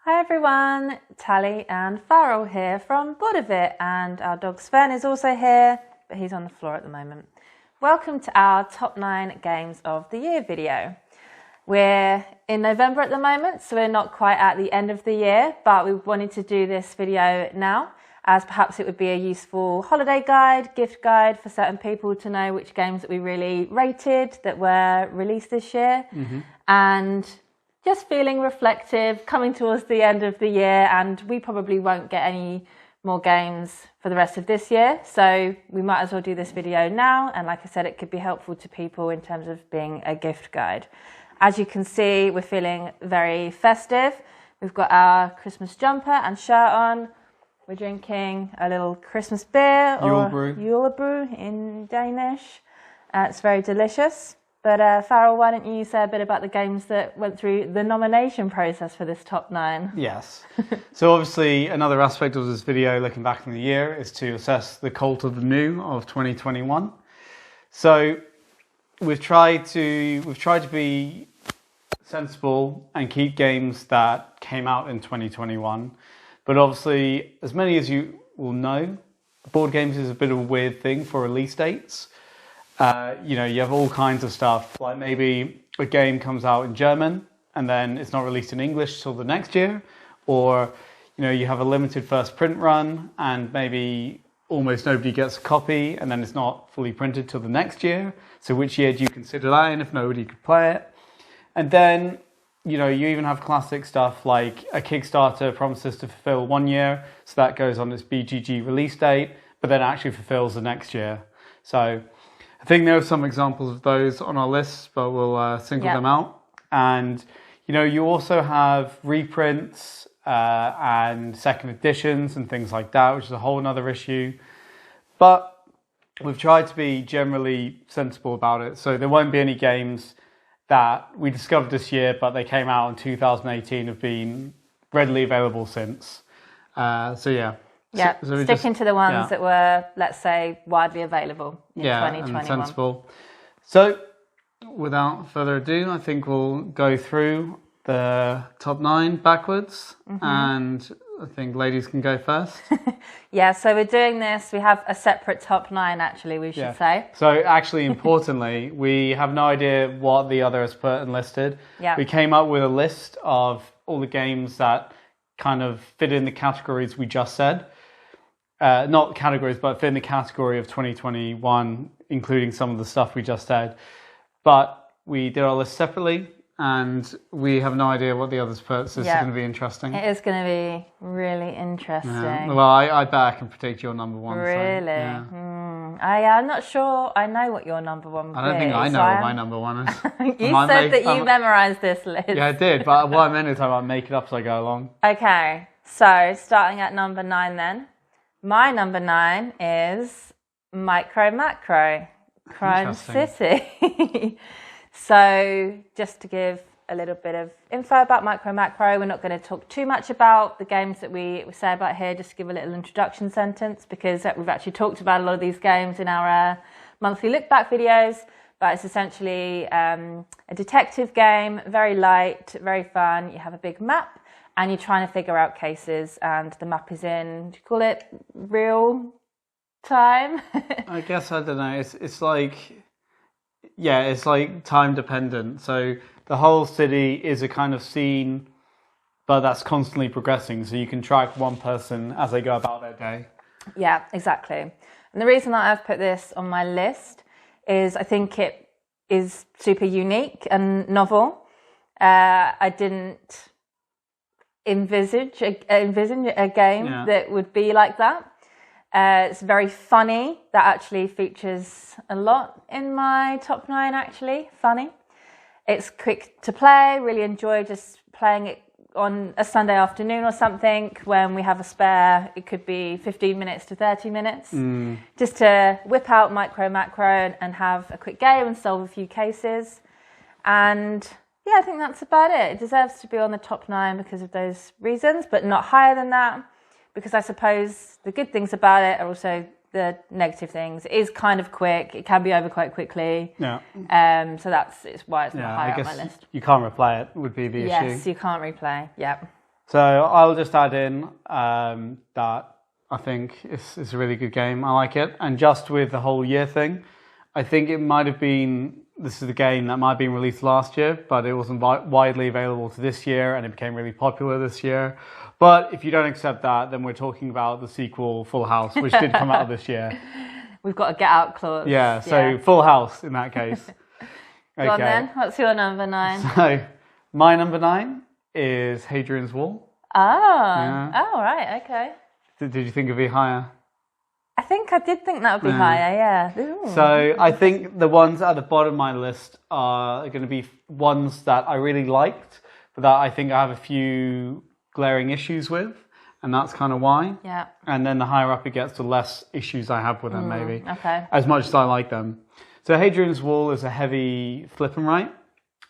Hi everyone, Tally and Farrell here from Bored of It, and our dog Sven is also here, but he's on the floor at the moment. Welcome to our top 9 games of the year video. We're in November at the moment, so we're not quite at the end of the year, but we wanted to do this video now, as perhaps it would be a useful holiday guide, gift guide for certain people to know which games that we really rated that were released this year. And just feeling reflective, coming towards the end of the year, and we probably won't get any more games for the rest of this year, so we might as well do this video now, and like I said, it could be helpful to people in terms of being a gift guide. As you can see, we're feeling very festive. We've got our Christmas jumper and shirt on. We're drinking a little Christmas beer, or julebrew in Danish. It's very delicious. But Farrell, why don't you say a bit about the games that went through the nomination process for this top 9? Yes. So obviously another aspect of this video, looking back in the year, is to assess the cult of the new of 2021. So we've tried to be sensible and keep games that came out in 2021. But obviously, as many as you will know, board games is a bit of a weird thing for release dates. You have all kinds of stuff, like maybe a game comes out in German and then it's not released in English till the next year, or you have a limited first print run and maybe almost nobody gets a copy and then it's not fully printed till the next year. So which year do you consider that in if nobody could play it? And then you even have classic stuff like a Kickstarter promises to fulfill 1 year, so that goes on its BGG release date, but then actually fulfills the next year. So I think there are some examples of those on our list, but we'll single them out. And, you also have reprints and second editions and things like that, which is a whole other issue. But we've tried to be generally sensible about it. So there won't be any games that we discovered this year, but they came out in 2018, have been readily available since. Yeah, so sticking to the ones that were, let's say, widely available in 2021. And sensible. So, without further ado, I think we'll go through the top 9 backwards, and I think ladies can go first. Yeah, so we're doing this. We have a separate top 9, actually, we should say. So, actually, importantly, we have no idea what the other has put and listed. Yeah. We came up with a list of all the games that kind of fit in the categories we just said. Not categories, but fit in the category of 2021, including some of the stuff we just said. But we did our list separately, and we have no idea what the others put, so this is going to be interesting. It is going to be really interesting. Yeah. Well, I bet I can predict your number 1. Really? So, I'm not sure I know what your number 1 is. I don't think I know what my number 1 is. You said that you memorised this list. Yeah, I did, but what I meant is I might make it up as I go along. Okay, so starting at number 9 then. My number 9 is Micro Macro, Crime City. So just to give a little bit of info about Micro Macro, we're not going to talk too much about the games that we say about here, just to give a little introduction sentence, because we've actually talked about a lot of these games in our monthly look back videos, but it's essentially a detective game, very light, very fun. You have a big map, and you're trying to figure out cases, and the map is in, do you call it real time? I guess, I don't know, it's like time dependent. So the whole city is a kind of scene, but that's constantly progressing, so you can track one person as they go about their day. Yeah, exactly. And the reason that I've put this on my list is I think it is super unique and novel. I didn't envisage a game that would be like that. It's very funny. That actually features a lot in my top 9, actually. Funny. It's quick to play. Really enjoy just playing it on a Sunday afternoon or something when we have a spare. It could be 15 minutes to 30 minutes. Just to whip out Micro Macro and have a quick game and solve a few cases. And yeah, I think that's about it. It deserves to be on the top 9 because of those reasons, but not higher than that, because I suppose the good things about it are also the negative things. It is kind of quick. It can be over quite quickly. Yeah. So it's why it's not higher on my list. You can't replay it would be the issue. Yes, you can't replay. Yeah. So I'll just add in that I think it's a really good game. I like it. And just with the whole year thing, I think it might have been, this is the game that might have been released last year, but it wasn't widely available to this year, and it became really popular this year. But if you don't accept that, then we're talking about the sequel, Full House, which did come out this year. We've got a get out clause. Yeah, so Full House in that case. Go on then, what's your number 9? So my number 9 is Hadrian's Wall. Oh, oh right, okay. Did you think it'd be higher? I think I did think that would be higher, yeah. Ooh. So I think the ones at the bottom of my list are going to be ones that I really liked, but that I think I have a few glaring issues with, and that's kind of why. Yeah. And then the higher up it gets, the less issues I have with them, maybe. Okay. As much as I like them. So Hadrian's Wall is a heavy flip and write,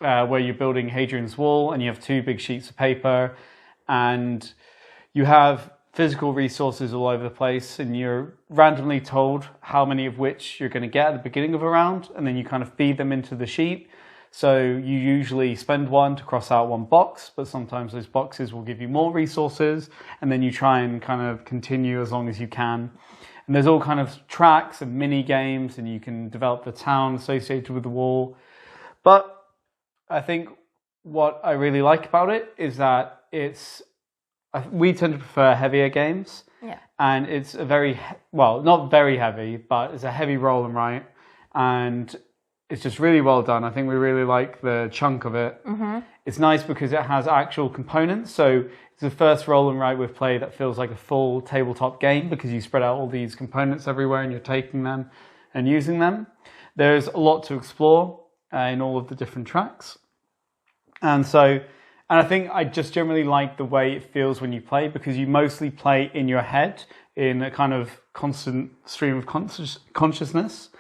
where you're building Hadrian's Wall, and you have 2 big sheets of paper, and you have physical resources all over the place, and you're randomly told how many of which you're going to get at the beginning of a round, and then you kind of feed them into the sheet. So you usually spend 1 to cross out 1 box, but sometimes those boxes will give you more resources, and then you try and kind of continue as long as you can. And there's all kind of tracks and mini games, and you can develop the town associated with the wall. But I think what I really like about it is that we tend to prefer heavier games. Yeah. And it's a very, well, not very heavy, but it's a heavy roll and write. And it's just really well done. I think we really like the chunk of it. Mm-hmm. It's nice because it has actual components. So it's the first roll and write we've played that feels like a full tabletop game, because you spread out all these components everywhere and you're taking them and using them. There's a lot to explore in all of the different tracks. And I think I just generally like the way it feels when you play, because you mostly play in your head in a kind of constant stream of consciousness,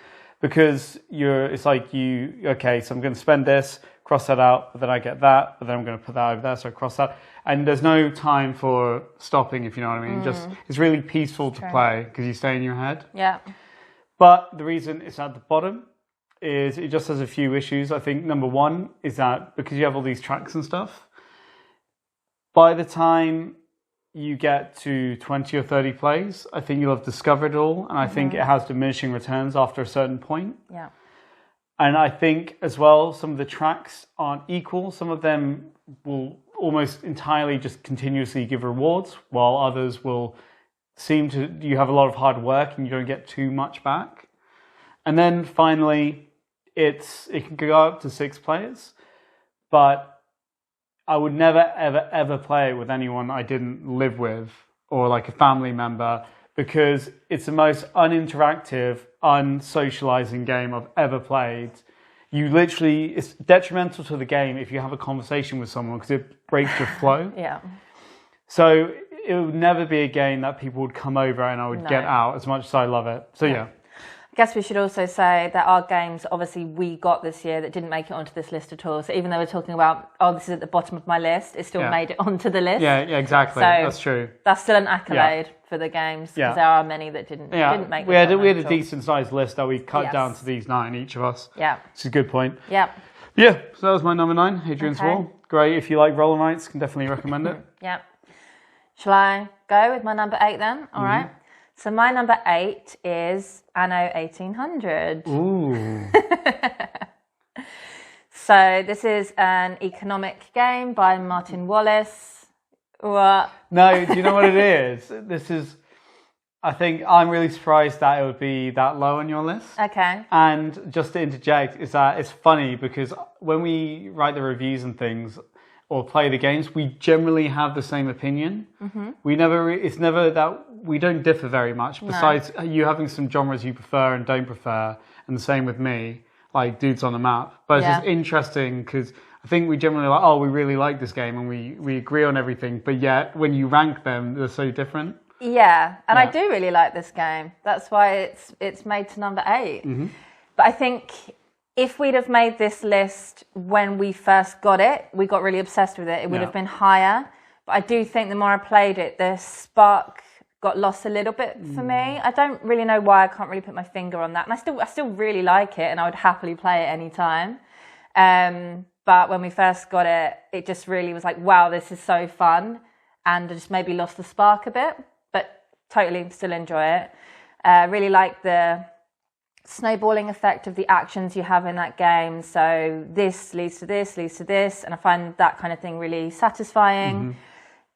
because it's like okay, so I'm going to spend this, cross that out, but then I get that, but then I'm going to put that over there, so I cross that. And there's no time for stopping, if you know what I mean. Just it's really peaceful to play because you stay in your head. Yeah. But the reason it's at the bottom is it just has a few issues. I think number 1 is that because you have all these tracks and stuff, by the time you get to 20 or 30 plays, I think you'll have discovered it all. And I think it has diminishing returns after a certain point. Yeah. And I think as well, some of the tracks aren't equal. Some of them will almost entirely just continuously give rewards, while others will you have a lot of hard work and you don't get too much back. And then finally, it can go up to 6 players, but I would never, ever, ever play it with anyone I didn't live with or like a family member, because it's the most uninteractive, unsocializing game I've ever played. It's detrimental to the game if you have a conversation with someone, because it breaks your flow. Yeah. So it would never be a game that people would come over and I would get out, as much as I love it. So yeah. I guess we should also say that our games, obviously, we got this year that didn't make it onto this list at all. So even though we're talking about, this is at the bottom of my list, it still made it onto the list. Yeah, exactly. So that's true. That's still an accolade for the games, because there are many that didn't make it. We had a decent sized list that we cut down to these 9, each of us. Yeah. Which is a good point. Yeah. Yeah, so that was my number 9, Hadrian's Wall. Great. If you like roll and writes, can definitely recommend it. Yeah. Shall I go with my number 8 then? All right. So my number 8 is Anno 1800. Ooh. So this is an economic game by Martin Wallace. What? No, do you know what it is? I think I'm really surprised that it would be that low on your list. Okay. And just to interject, is that it's funny because when we write the reviews and things, or play the games, we generally have the same opinion. Mm-hmm. It's never that we don't differ very much, besides you having some genres you prefer and don't prefer, and the same with me, like Dudes on the Map. But it's just interesting because I think we generally we really like this game and we agree on everything, but yet when you rank them, they're so different. Yeah, and I do really like this game. That's why it's made to number 8. Mm-hmm. But I think if we'd have made this list when we first got it, we got really obsessed with it, it would have been higher. But I do think the more I played it, the spark got lost a little bit for me. I don't really know why. I can't really put my finger on that. And I still really like it, and I would happily play it any time. But when we first got it, it just really was like, wow, this is so fun. and just maybe lost the spark a bit, but totally still enjoy it. Really like the snowballing effect of the actions you have in that game. So this leads to this, leads to this, and I find that kind of thing really satisfying.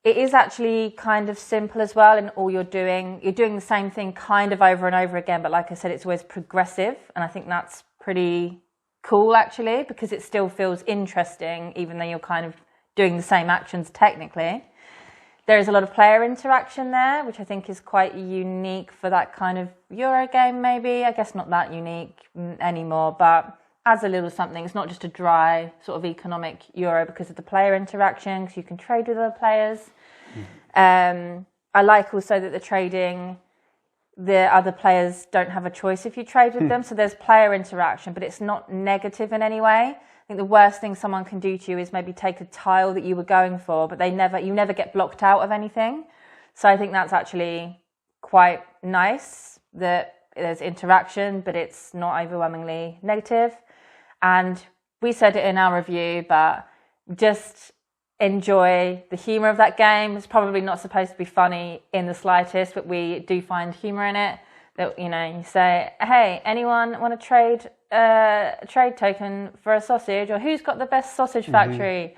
It is actually kind of simple as well in all you're doing. You're doing the same thing kind of over and over again, but like I said, it's always progressive, and I think that's pretty cool actually, because it still feels interesting even though you're kind of doing the same actions technically. There is a lot of player interaction there, which I think is quite unique for that kind of Euro game maybe. I guess not that unique anymore, but adds a little something. It's not just a dry sort of economic Euro because of the player interaction, because you can trade with other players. I like also that the other players don't have a choice if you trade with them. So there's player interaction, but it's not negative in any way. I think the worst thing someone can do to you is maybe take a tile that you were going for, but you never get blocked out of anything. So I think that's actually quite nice that there's interaction, but it's not overwhelmingly negative. And we said it in our review, but just enjoy the humour of that game. It's probably not supposed to be funny in the slightest, but we do find humour in it. That, you know, you say, hey, anyone want to trade a trade token for a sausage, or who's got the best sausage factory?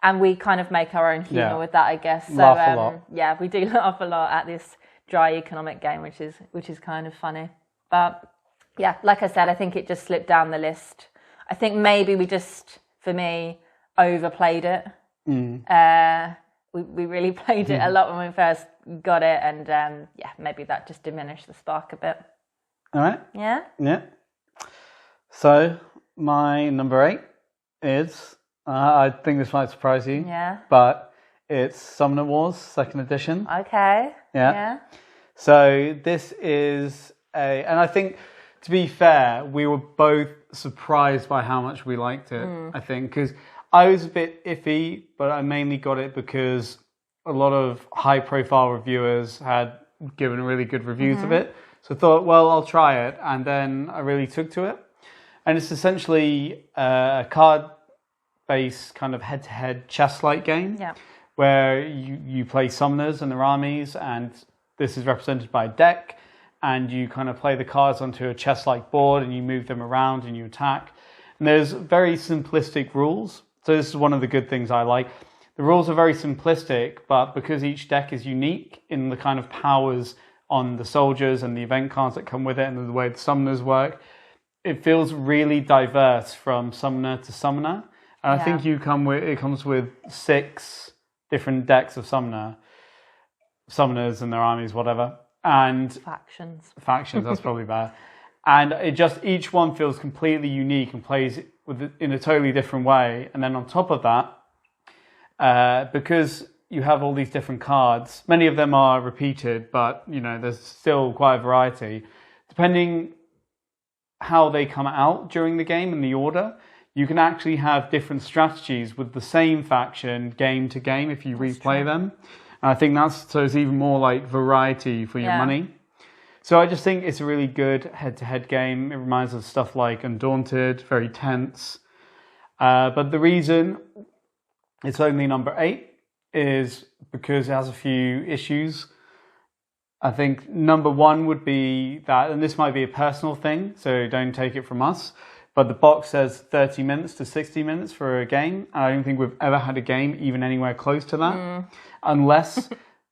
And we kind of make our own humour with that, I guess. So laugh a lot. Yeah, we do laugh a lot at this dry economic game, which is kind of funny. But yeah, like I said, I think it just slipped down the list. I think maybe we just, for me, overplayed it. We really played it a lot when we first got it, and yeah, maybe that just diminished the spark a bit. All right. Yeah? Yeah. So my number 8 is, I think this might surprise you, but it's Summoner Wars 2nd edition. Okay. Yeah. So this is and I think, to be fair, we were both surprised by how much we liked it, I think, because I was a bit iffy, but I mainly got it because a lot of high-profile reviewers had given really good reviews of it. So I thought, well, I'll try it, and then I really took to it. And it's essentially a card-based kind of head-to-head chess-like game, where you play summoners and their armies, and this is represented by a deck, and you kind of play the cards onto a chess-like board, and you move them around, and you attack. And there's very simplistic rules. So this is one of the good things I like. The rules are very simplistic, but because each deck is unique in the kind of powers on the soldiers and the event cards that come with it and the way the summoners work, it feels really diverse from summoner to summoner. And I think it comes with 6 different decks of summoners and their armies, whatever. And factions, that's probably bad. And it just, each one feels completely unique and plays in a totally different way. And then on top of that, because you have all these different cards, many of them are repeated, but you know, there's still quite a variety. Depending how they come out during the game and the order, you can actually have different strategies with the same faction game to game if you replay them. And I think so it's even more like variety for your money. So I just think it's a really good head-to-head game. It reminds us of stuff like Undaunted, very tense. But the reason it's only number 8 is because it has a few issues. I think number 1 would be that, and this might be a personal thing, so don't take it from us, but the box says 30 minutes to 60 minutes for a game. And I don't think we've ever had a game even anywhere close to that, unless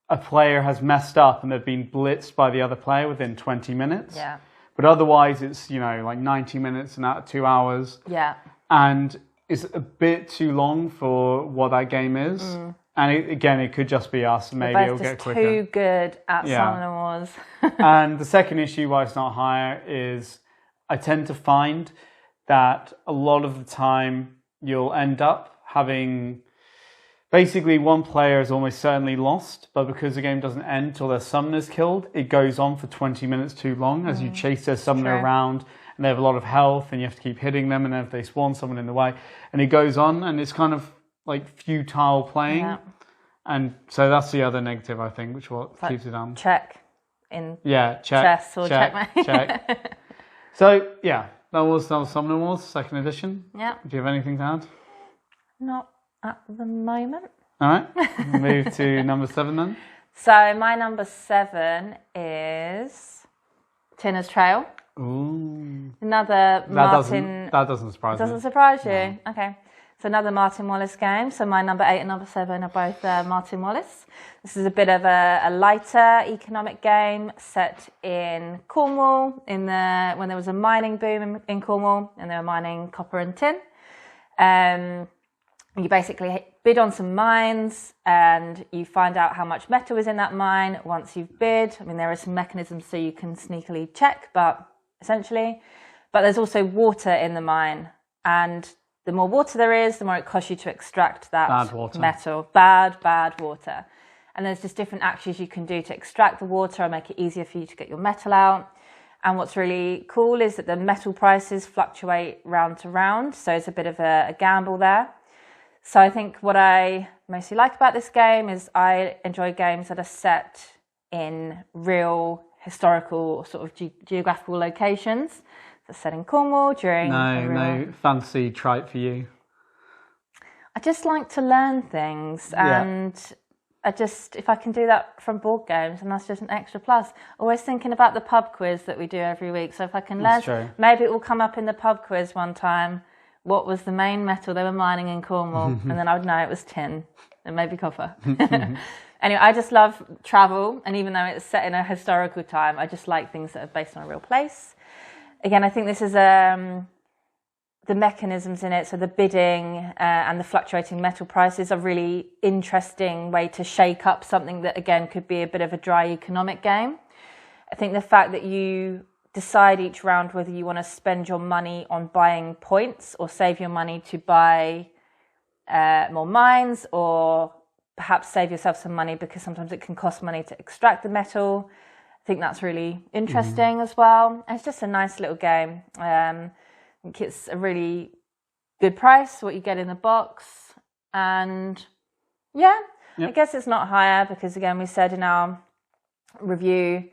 a player has messed up and they've been blitzed by the other player within 20 minutes. Yeah. But otherwise it's, you know, like 90 minutes and out of 2 hours. Yeah. And it's a bit too long for what that game is. And it could just be us. Maybe it'll get quicker. Too good at Summoner Wars. And the second issue why it's not higher is I tend to find that a lot of the time you'll end up having basically one player is almost certainly lost, but because the game doesn't end till their summoner's killed, it goes on for 20 minutes too long as you chase their summoner around, and they have a lot of health and you have to keep hitting them, and then if they spawn someone in the way, and it goes on, and it's kind of like futile playing. And so that's the other negative, I think, which keeps it down. Check in chess or checkmate. Check. So yeah, that was Summoner Wars 2nd edition. Yeah. Do you have anything to add? Not at the moment. All right, we'll move to number 7 then. So my number 7 is Tinner's Trail. Ooh. Another Martin... That doesn't surprise me. Doesn't surprise you? No. Okay. So another Martin Wallace game. So my number 8 and number 7 are both Martin Wallace. This is a bit of a lighter economic game set in Cornwall when there was a mining boom in Cornwall and they were mining copper and tin. You basically bid on some mines and you find out how much metal is in that mine once you've bid. I mean, there are some mechanisms so you can sneakily check, but there's also water in the mine. And the more water there is, the more it costs you to extract that metal. Bad water. And there's just different actions you can do to extract the water and make it easier for you to get your metal out. And what's really cool is that the metal prices fluctuate round to round. So it's a bit of a gamble there. So I think what I mostly like about this game is I enjoy games that are set in real historical sort of geographical locations. So set in Cornwall during... No fancy trite for you. I just like to learn things and if I can do that from board games, and that's just an extra plus. Always thinking about the pub quiz that we do every week. So if I can learn, maybe it will come up in the pub quiz one time. What was the main metal they were mining in Cornwall? And then I would know it was tin and maybe copper. Anyway, I just love travel. And even though it's set in a historical time, I just like things that are based on a real place. Again, I think this is the mechanisms in it. So the bidding and the fluctuating metal prices are really interesting way to shake up something that, again, could be a bit of a dry economic game. I think the fact that you decide each round whether you want to spend your money on buying points or save your money to buy more mines, or perhaps save yourself some money because sometimes it can cost money to extract the metal. I think that's really interesting as well. And it's just a nice little game. I think it's a really good price, what you get in the box. And I guess it's not higher because, again, we said in our review,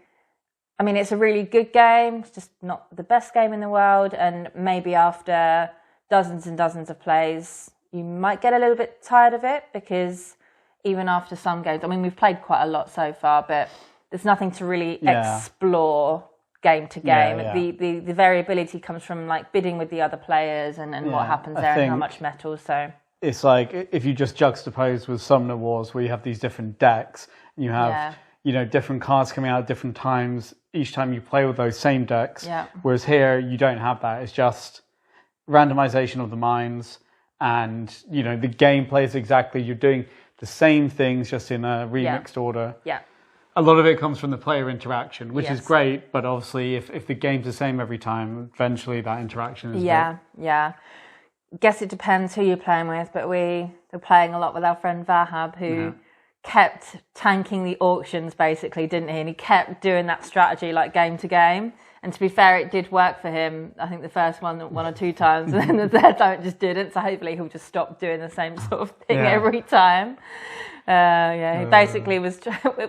I mean, it's a really good game. It's just not the best game in the world. And maybe after dozens and dozens of plays, you might get a little bit tired of it because even after some games, I mean, we've played quite a lot so far, but there's nothing to really explore game to game. The variability comes from like bidding with the other players and what happens there and how much metal. So it's like if you just juxtapose with Summoner Wars, where you have these different decks, and you have different cards coming out at different times each time you play with those same decks. Whereas here you don't have that. It's just randomization of the mines, and the gameplay is exactly, you're doing the same things just in a remixed order. A lot of it comes from the player interaction, which is great, but obviously if the game's the same every time, eventually that interaction is Guess it depends who you're playing with, but we were playing a lot with our friend Vahab, who kept tanking the auctions basically, didn't he? And he kept doing that strategy like game to game. And to be fair, it did work for him. I think the first one or two times, and then the third time it just didn't. So hopefully he'll just stop doing the same sort of thing every time. He basically was...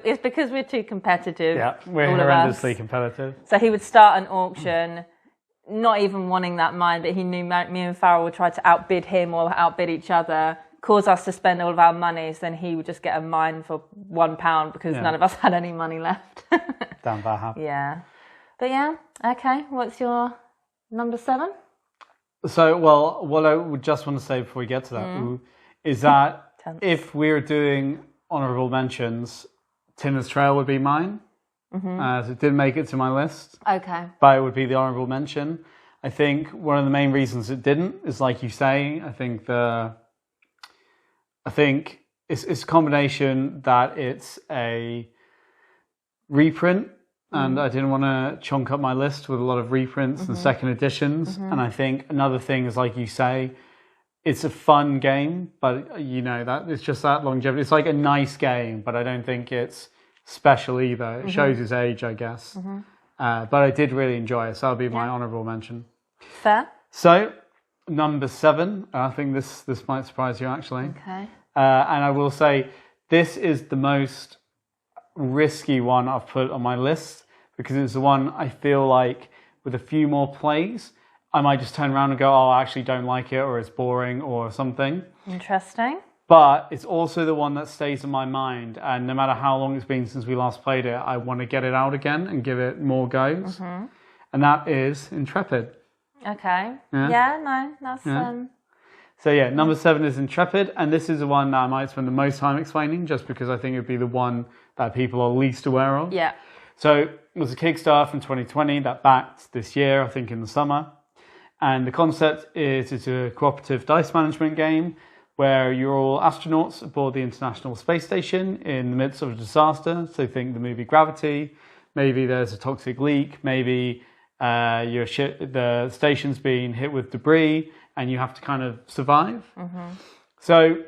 It's because we're too competitive. Yeah, we're horrendously competitive. So he would start an auction, not even wanting that mine, but he knew me and Farrell would try to outbid him or outbid each other, cause us to spend all of our money, so then he would just get a mine for £1 because none of us had any money left. Damn Vahab. Yeah. But okay, what's your number 7? So, well, what I would just want to say before we get to that is that if we're doing honourable mentions, Tinner's Trail would be mine. So it didn't make it to my list. Okay. But it would be the honourable mention. I think one of the main reasons it didn't is, like you say, I think it's a combination that it's a reprint, and I didn't want to chunk up my list with a lot of reprints and second editions. And I think another thing is, like you say, it's a fun game, but that it's just that longevity. It's like a nice game, but I don't think it's special either. It shows its age, I guess. But I did really enjoy it, so that'll be my honourable mention. Fair. So, number 7, I think this might surprise you actually. Okay. And I will say, this is the most risky one I've put on my list, because it's the one I feel like with a few more plays, I might just turn around and go, oh, I actually don't like it, or it's boring or something. Interesting. but it's also the one that stays in my mind. And no matter how long it's been since we last played it, I want to get it out again and give it more goes. And that is Intrepid. Okay. Yeah, no, that's... So yeah, number 7 is Intrepid, and this is the one that I might spend the most time explaining, just because I think it would be the one that people are least aware of. Yeah. So it was a Kickstarter from 2020 that backed this year, I think in the summer. And the concept is it's a cooperative dice management game where you're all astronauts aboard the International Space Station in the midst of a disaster. So think the movie Gravity. Maybe there's a toxic leak. Maybe the station's been hit with debris and you have to kind of survive. So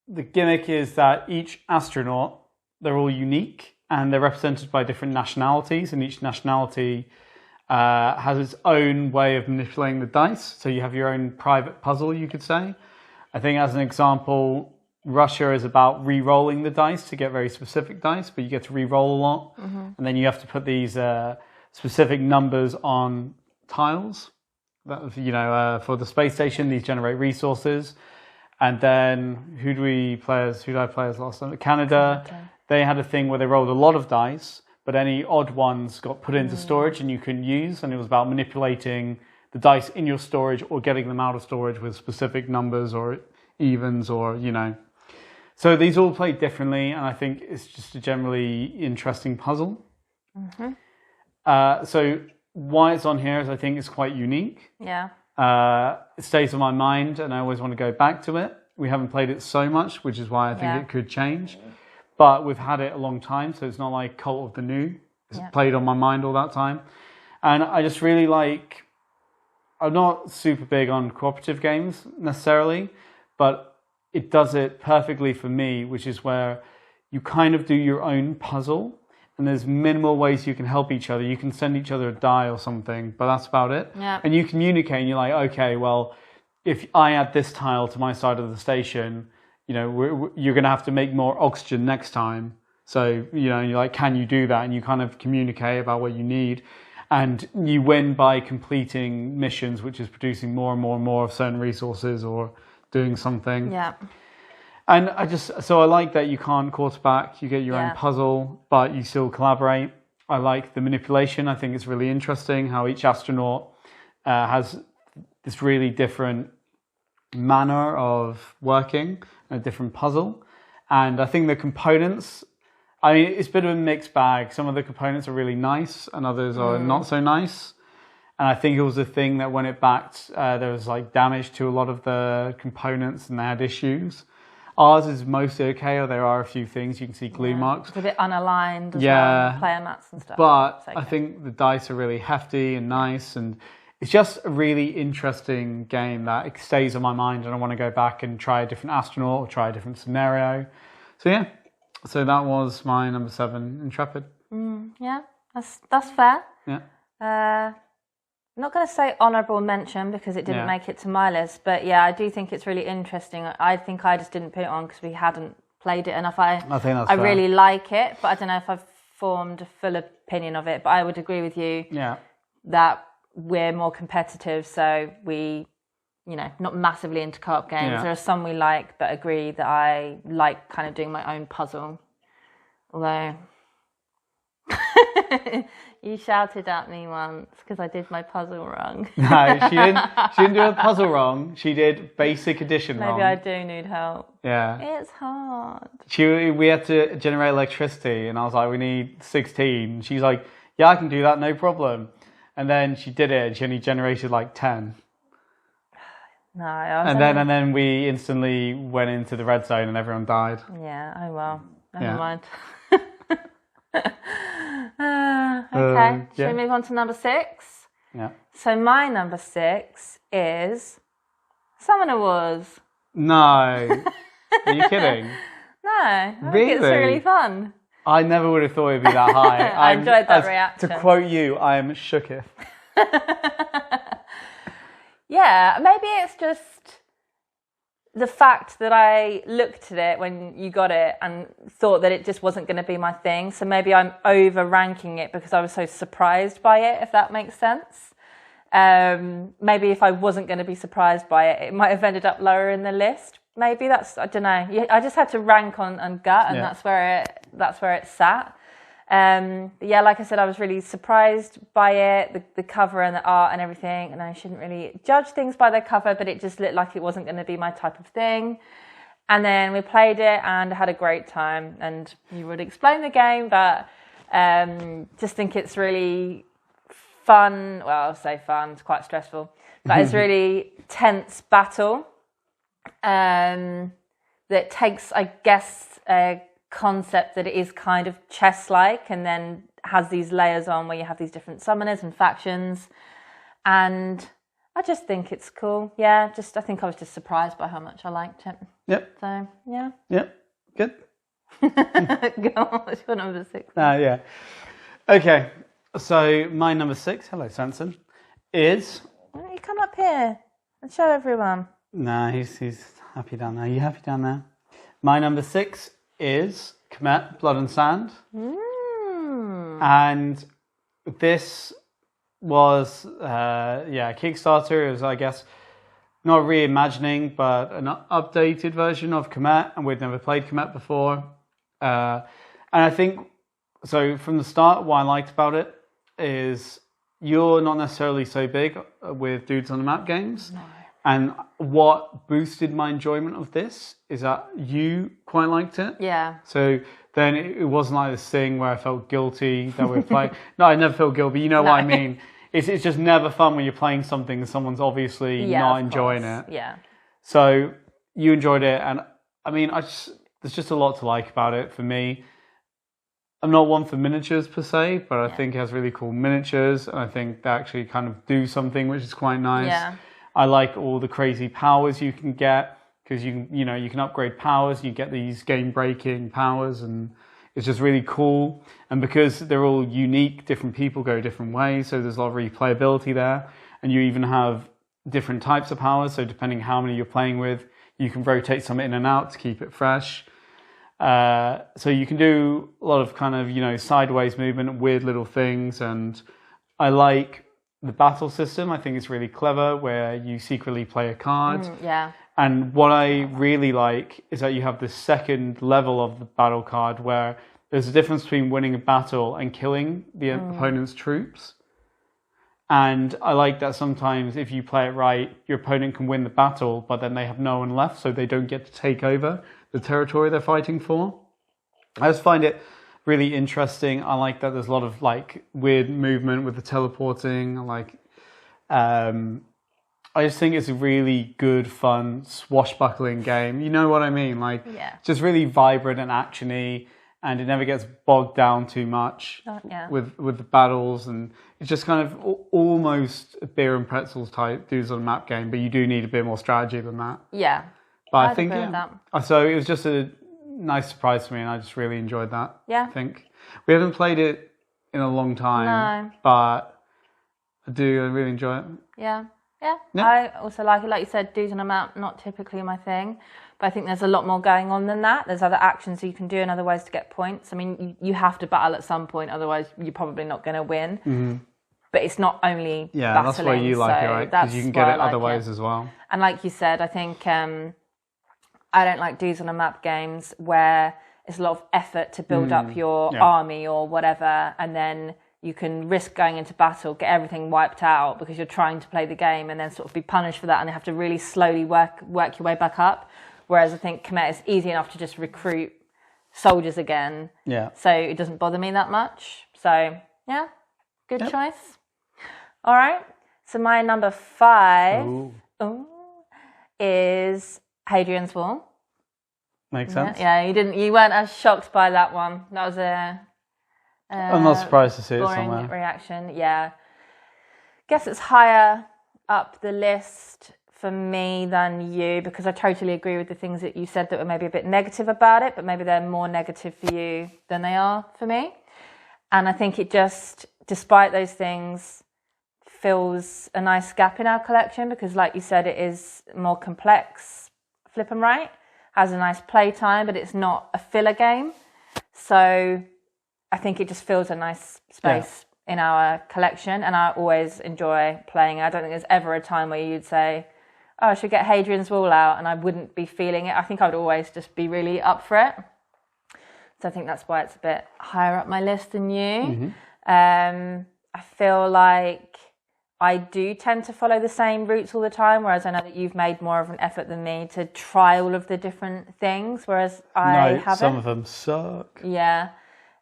the gimmick is that each astronaut, they're all unique and they're represented by different nationalities, and each nationality has its own way of manipulating the dice. So you have your own private puzzle, you could say. I think as an example, Russia is about re-rolling the dice to get very specific dice, but you get to re-roll a lot. And then you have to put these specific numbers on tiles. That, you know, for the space station, these generate resources. And then who did I play as last time? Canada. They had a thing where they rolled a lot of dice, but any odd ones got put into storage and you couldn't use. And it was about manipulating the dice in your storage or getting them out of storage with specific numbers or evens or, you know. So these all play differently, and I think it's just a generally interesting puzzle. So why it's on here is I think it's quite unique. Yeah. It stays on my mind and I always want to go back to it. We haven't played it so much, which is why I think it could change. But we've had it a long time, so it's not like Cult of the New. It's played on my mind all that time. And I just really like... I'm not super big on cooperative games necessarily, but it does it perfectly for me, which is where you kind of do your own puzzle. And there's minimal ways you can help each other. You can send each other a die or something, but that's about it. Yeah. And you communicate and you're like, okay, well, if I add this tile to my side of the station, you know, you're going to have to make more oxygen next time. So, you know, you're like, can you do that? And you kind of communicate about what you need. And you win by completing missions, which is producing more and more and more of certain resources or doing something. Yeah. And I like that you can't quarterback, you get your own puzzle, but you still collaborate. I like the manipulation. I think it's really interesting how each astronaut has this really different manner of working, a different puzzle. And I think the components, I mean, it's a bit of a mixed bag. Some of the components are really nice and others are not so nice. And I think it was a thing that when it backed, there was like damage to a lot of the components and they had issues. Ours is mostly okay, or there are a few things. You can see glue marks. It's a bit unaligned as well, player mats and stuff. But I think the dice are really hefty and nice, and it's just a really interesting game that stays on my mind, and I want to go back and try a different astronaut or try a different scenario. So yeah, so that was my number 7, Intrepid. Yeah, that's fair. Yeah. I'm not going to say honourable mention because it didn't make it to my list, but yeah, I do think it's really interesting. I think I just didn't put it on because we hadn't played it enough. I think that's fair. Really like it, but I don't know if I've formed a full opinion of it. But I would agree with you that we're more competitive, so we, you know, not massively into co-op games. Yeah. There are some we like, but agree that I like kind of doing my own puzzle. Although... You shouted at me once because I did my puzzle wrong. No, she didn't do a puzzle wrong. She did basic addition wrong. Maybe I do need help. Yeah. It's hard. We had to generate electricity and I was like, we need 16. She's like, yeah, I can do that, no problem. And then she did it and she only generated like 10. No, and then we instantly went into the red zone and everyone died. Yeah, oh well. Never mind. Okay, should we move on to number 6? Yeah. So my number 6 is Summoner Wars. No. Are you kidding? No, I think it's really fun. I never would have thought it'd be that high. I enjoyed that reaction. To quote you, I am shooketh. Yeah, maybe it's just the fact that I looked at it when you got it and thought that it just wasn't going to be my thing. So maybe I'm over-ranking it because I was so surprised by it, if that makes sense. Maybe if I wasn't going to be surprised by it, it might have ended up lower in the list. maybe that's, I don't know. I just had to rank on gut, and that's where it sat. But yeah, like I said, I was really surprised by it, the cover and the art and everything. And I shouldn't really judge things by their cover, but it just looked like it wasn't going to be my type of thing. And then we played it and had a great time. And you would explain the game, but just think it's really fun. Well, I'll say fun. It's quite stressful, but it's really tense battle that takes, I guess, a concept that it is kind of chess-like, and then has these layers on where you have these different summoners and factions. And I just think it's cool. Yeah, I think I was just surprised by how much I liked it. Yep. So, yeah. Yep. Good. Go on, what's your number 6? Yeah. Okay, so my number 6, hello Sanson, is... Why don't you come up here and show everyone? Nah, he's happy down there. Are you happy down there? My number 6 is Kemet, Blood and Sand. And this was, a Kickstarter. It was, I guess, not reimagining, but an updated version of Kemet, and we'd never played Kemet before. And I think, so from the start, what I liked about it is you're not necessarily so big with Dudes on the Map games. No. And what boosted my enjoyment of this is that you quite liked it. Yeah. So then it wasn't like this thing where I felt guilty that we're playing. No, I never feel guilty, but you know what I mean. It's just never fun when you're playing something and someone's obviously not enjoying it. Yeah. So you enjoyed it, and I mean, there's just a lot to like about it for me. I'm not one for miniatures per se, but I think it has really cool miniatures, and I think they actually kind of do something which is quite nice. Yeah. I like all the crazy powers you can get, because you can upgrade powers, you get these game-breaking powers, and it's just really cool. And because they're all unique, different people go different ways, so there's a lot of replayability there. And you even have different types of powers, so depending how many you're playing with, you can rotate some in and out to keep it fresh. So you can do a lot of kind of, sideways movement, weird little things. And I like the battle system. I think it's really clever, where you secretly play a card. Yeah. And what I really like is that you have the second level of the battle card, where there's a difference between winning a battle and killing the opponent's troops. And I like that sometimes if you play it right, your opponent can win the battle, but then they have no one left, so they don't get to take over the territory they're fighting for. I just find it really interesting. I like that there's a lot of weird movement with the teleporting. I just think it's a really good, fun, swashbuckling game. You know what I mean? Just really vibrant and actiony, and it never gets bogged down too much with the battles. And it's just kind of almost a beer and pretzels type Dudes on a Map game, but you do need a bit more strategy than that. Yeah. But I think, so it was just a nice surprise for me, and I just really enjoyed that. Yeah. I think. We haven't played it in a long time, but I really enjoy it. Yeah. Yeah, I also like it. Like you said, Dudes on a Map, not typically my thing, but I think there's a lot more going on than that. There's other actions you can do and other ways to get points. I mean, you have to battle at some point, otherwise you're probably not going to win. Mm-hmm. But it's not only battling. That's why you like it, right? Because you can get it other ways as well. And like you said, I think I don't like Dudes on a Map games where it's a lot of effort to build up your army or whatever, and then you can risk going into battle, get everything wiped out because you're trying to play the game, and then sort of be punished for that, and you have to really slowly work your way back up. Whereas I think Kemet is easy enough to just recruit soldiers again. Yeah. So it doesn't bother me that much. So yeah, good choice. All right. So my number 5 is Hadrian's Wall. Makes sense. Yeah, you weren't as shocked by that one. That was I'm not surprised to see it boring somewhere. reaction. Yeah, guess it's higher up the list for me than you, because I totally agree with the things that you said that were maybe a bit negative about it, but maybe they're more negative for you than they are for me. And I think it just, despite those things, fills a nice gap in our collection, because like you said, it is more complex, flip and right, has a nice play time, but it's not a filler game. So I think it just fills a nice space in our collection, and I always enjoy playing it. I don't think there's ever a time where you'd say, oh, I should get Hadrian's Wall out, and I wouldn't be feeling it. I think I would always just be really up for it. So I think that's why it's a bit higher up my list than you. I feel like I do tend to follow the same routes all the time, whereas I know that you've made more of an effort than me to try all of the different things, whereas I haven't. Some of them suck. Yeah.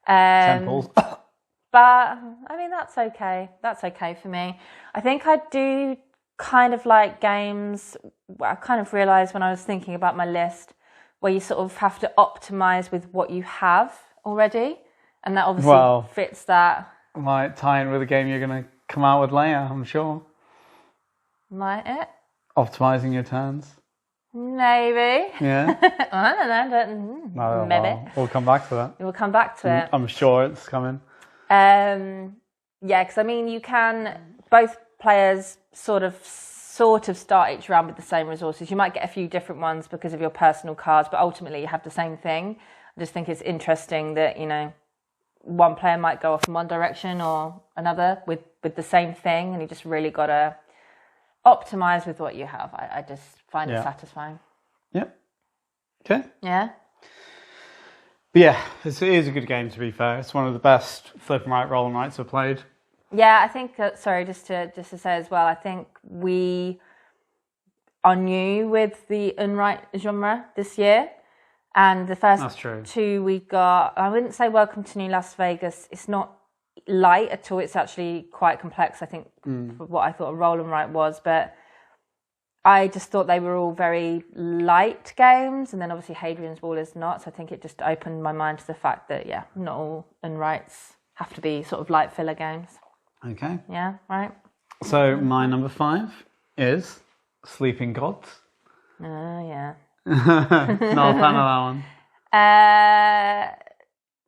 Temples. But, I mean, that's okay. That's okay for me. I think I do kind of like games, I kind of realised when I was thinking about my list, where you sort of have to optimise with what you have already. And that obviously fits that. Might tie in with a game you're going to come out with later, I'm sure. Might it? Optimising your turns. Maybe. Yeah. I don't know. Maybe. Well, we'll come back to that. We'll come back to it. I'm sure it's coming. Yeah, because I mean, you can, both players sort of start each round with the same resources. You might get a few different ones because of your personal cards, but ultimately you have the same thing. I just think it's interesting that, you know, one player might go off in one direction or another with the same thing, and you just really got to optimize with what you have. I just find it satisfying. Yeah. Okay. Yeah. But yeah, it is a good game, to be fair. It's one of the best flip and right roll and rights I've played. Yeah, I think, sorry, just to say as well, I think we are new with the unright genre this year. And the first two we got, I wouldn't say Welcome to New Las Vegas. It's not light at all. It's actually quite complex, I think, for what I thought a roll and write was. But I just thought they were all very light games. And then obviously Hadrian's Wall is not. So I think it just opened my mind to the fact that, yeah, not all unrights have to be sort of light filler games. Okay. Yeah, right. So my number 5 is Sleeping Gods. Oh, yeah. Not a fan of that one.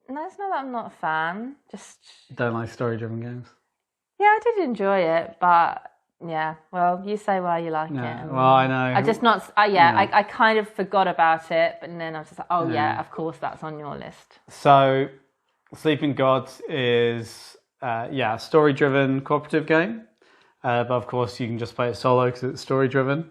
No, it's not that I'm not a fan. Just don't like story-driven games. Yeah, I did enjoy it, but yeah. Well, you say why you like it. Well, I know. I just not. I kind of forgot about it, but then I was just like, oh yeah, of course that's on your list. So, Sleeping Gods is a story-driven cooperative game, but of course you can just play it solo because it's story-driven,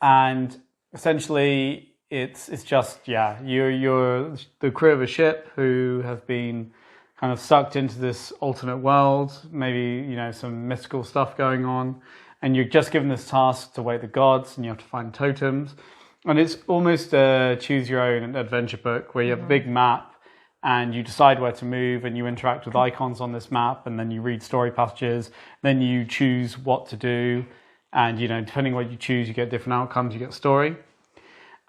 and essentially, it's just you're the crew of a ship who have been kind of sucked into this alternate world, maybe some mystical stuff going on, and you're just given this task to wake the gods, and you have to find totems, and it's almost a choose your own adventure book where you have a big map and you decide where to move, and you interact with icons on this map, and then you read story passages, then you choose what to do, and depending on what you choose, you get different outcomes, you get story.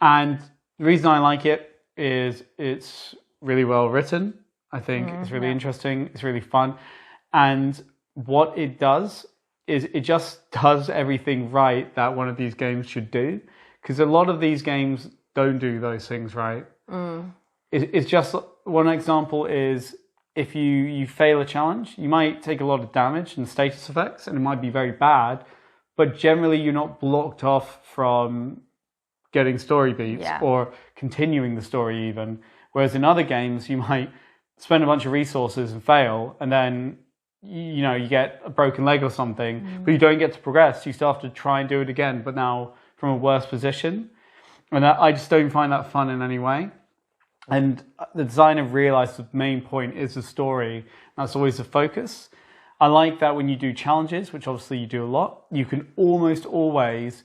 And the reason I like it is it's really well written. I think it's really interesting. It's really fun. And what it does is it just does everything right that one of these games should do. Because a lot of these games don't do those things right. It's just, one example is if you fail a challenge, you might take a lot of damage and status effects, and it might be very bad. But generally, you're not blocked off from getting story beats or continuing the story even. Whereas in other games, you might spend a bunch of resources and fail, and then you get a broken leg or something, but you don't get to progress. You still have to try and do it again, but now from a worse position. And I just don't find that fun in any way. And the designer realised the main point is the story. That's always the focus. I like that when you do challenges, which obviously you do a lot, you can almost always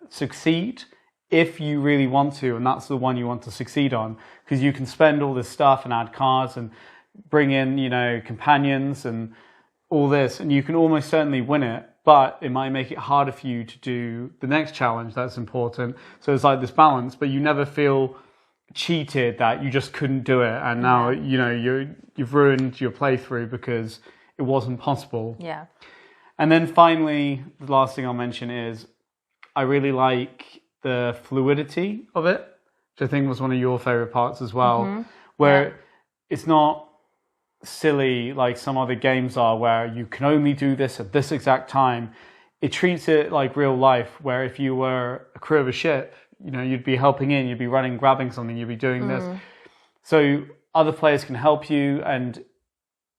succeed if you really want to, and that's the one you want to succeed on, because you can spend all this stuff and add cards and bring in companions and all this, and you can almost certainly win it, but it might make it harder for you to do the next challenge that's important. So it's like this balance, but you never feel cheated that you just couldn't do it, and now you've ruined your playthrough because it wasn't possible. Yeah. And then finally, the last thing I'll mention is I really like the fluidity of it, which I think was one of your favorite parts as well, where it's not silly like some other games are where you can only do this at this exact time. It treats it like real life, where if you were a crew of a ship, you'd be helping in, you'd be running, grabbing something, you'd be doing this. So other players can help you, and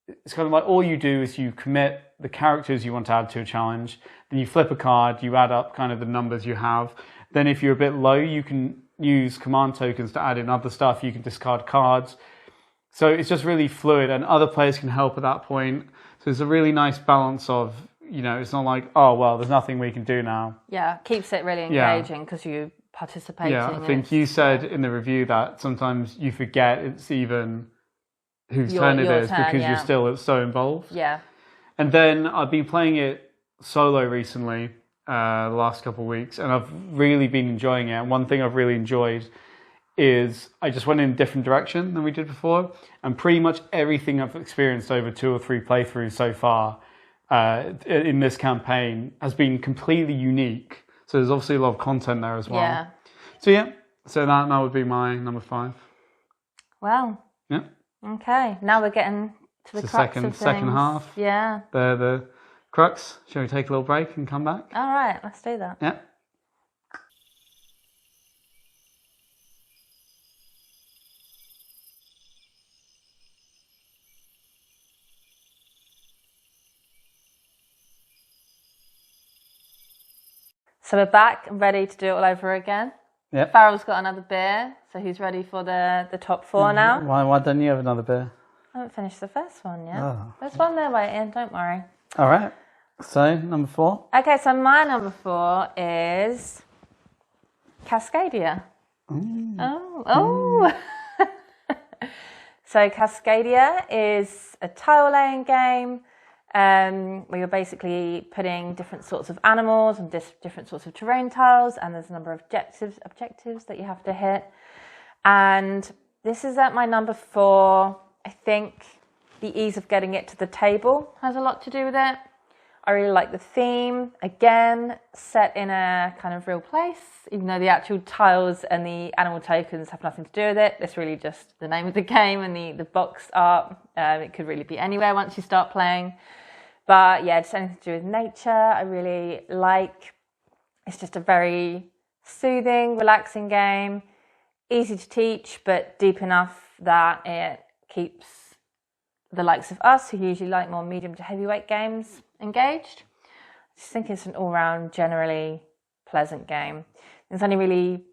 it's kind of like all you do is you commit the characters you want to add to a challenge, then you flip a card, you add up kind of the numbers you have. Then if you're a bit low, you can use command tokens to add in other stuff. You can discard cards. So it's just really fluid, and other players can help at that point. So it's a really nice balance of, it's not like, oh, well, there's nothing we can do now. Yeah, keeps it really engaging because you participate. Yeah, I think you said in the review that sometimes you forget it's even whose turn it is because you're still so involved. Yeah. And then I've been playing it solo recently, the last couple of weeks, and I've really been enjoying it. And one thing I've really enjoyed is I just went in a different direction than we did before, and pretty much everything I've experienced over 2 or 3 playthroughs so far in this campaign has been completely unique. So there's obviously a lot of content there as well. Yeah. So that would be my number 5. Wow. Yeah. Okay. Now we're getting to the crux of things. Second half. Yeah. The crux. Shall we take a little break and come back? All right. Let's do that. Yeah. So we're back and ready to do it all over again. Yep. Farrell's got another beer, so he's ready for the top 4 now. Why don't you have another beer? I haven't finished the first one yet. Oh. There's one there waiting, don't worry. All right. So, number 4? Okay, so my number 4 is Cascadia. Mm. Oh. So Cascadia is a tile laying game where you're basically putting different sorts of animals and different sorts of terrain tiles, and there's a number of objectives that you have to hit. And this is at my number 4. I think the ease of getting it to the table has a lot to do with it. I really like the theme. Again, set in a kind of real place, even though the actual tiles and the animal tokens have nothing to do with it. It's really just the name of the game and the box art. It could really be anywhere once you start playing. But yeah, just anything to do with nature, I really like. It's just a very soothing, relaxing game. Easy to teach, but deep enough that it keeps the likes of us, who usually like more medium to heavyweight games, engaged. I just think it's an all-round, generally pleasant game. There's only really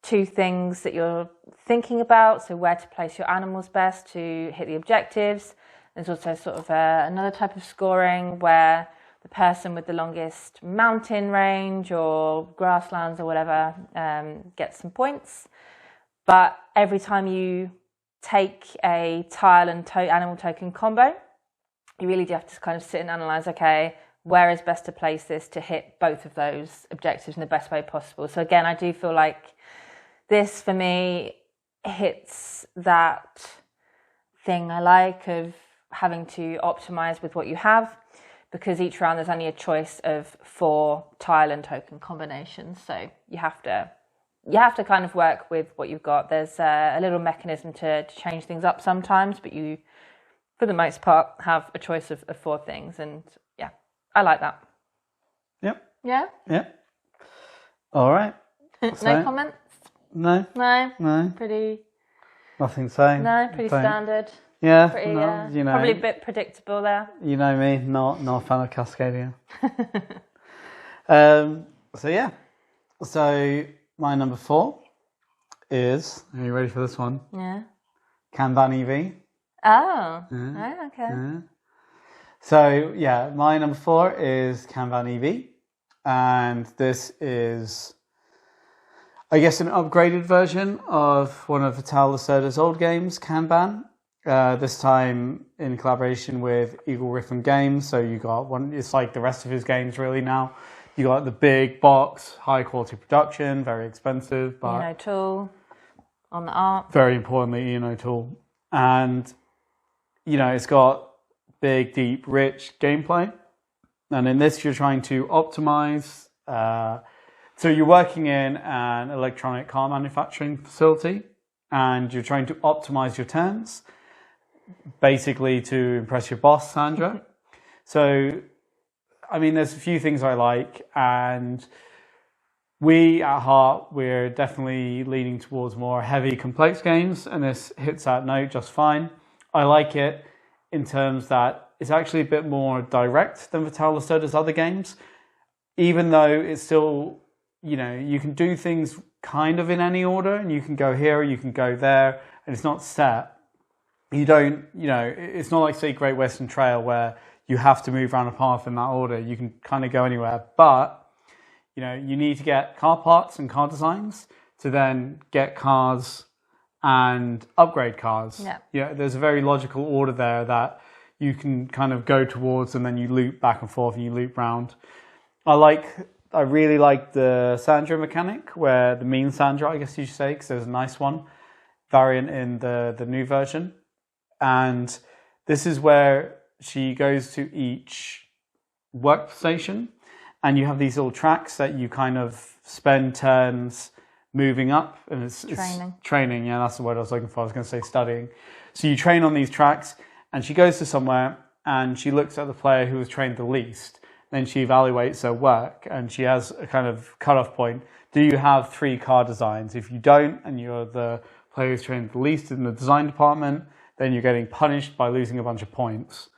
2 things that you're thinking about, so where to place your animals best to hit the objectives. There's also sort of another type of scoring where the person with the longest mountain range or grasslands or whatever gets some points. But every time you take a tile and animal token combo, you really do have to kind of sit and analyse, okay, where is best to place this to hit both of those objectives in the best way possible. So again, I do feel like this, for me, hits that thing I like of having to optimise with what you have, because each round there's only a choice of 4 tile and token combinations. So you have to kind of work with what you've got. There's a little mechanism to change things up sometimes, but you, for the most part, have a choice of 4 things. And yeah, I like that. Yep. Yeah? Yep. All right. No comments? No. No? Pretty... Nothing to say? No, pretty standard. Yeah, pretty, probably a bit predictable there. You know me, not a fan of Cascadia. So my number 4 is, are you ready for this one? Yeah. Kanban EV. Oh, okay. Yeah. So yeah, my number 4 is Kanban EV, and this is, I guess, an upgraded version of one of Vital Lacerda's old games, Kanban. This time in collaboration with Eagle Riffin Games. So you got one, it's like the rest of his games really now. You got the big box, high quality production, very expensive, but Ian O'Toole on the art. Very importantly, Ian O'Toole. And, it's got big, deep, rich gameplay. And in this, you're trying to optimize. So you're working in an electronic car manufacturing facility, and you're trying to optimize your turns, basically to impress your boss, Sandra. So, there's a few things I like, and we at heart, we're definitely leaning towards more heavy, complex games, and this hits that note just fine. I like it. in terms that it's actually a bit more direct than Vital Lacerda's other games, even though it's still, you can do things kind of in any order, and you can go here, or you can go there, and it's not set. You don't, it's not like, say, Great Western Trail where you have to move around a path in that order. You can kind of go anywhere, but, you need to get car parts and car designs to then get cars and upgrade cars. Yeah. There's a very logical order there that you can kind of go towards, and then you loop back and forth and you loop round. I really like the Sandra mechanic, where the mean Sandra, I guess you should say, because there's a nice one variant in the new version. And this is where she goes to each workstation, and you have these little tracks that you kind of spend turns moving up, and it's training. Yeah, that's the word I was looking for. I was going to say studying. So you train on these tracks, and she goes to somewhere, and she looks at the player who was trained the least. Then she evaluates her work, and she has a kind of cutoff point. Do you have 3 car designs? If you don't, and you're the player who's trained the least in the design department, then you're getting punished by losing a bunch of points.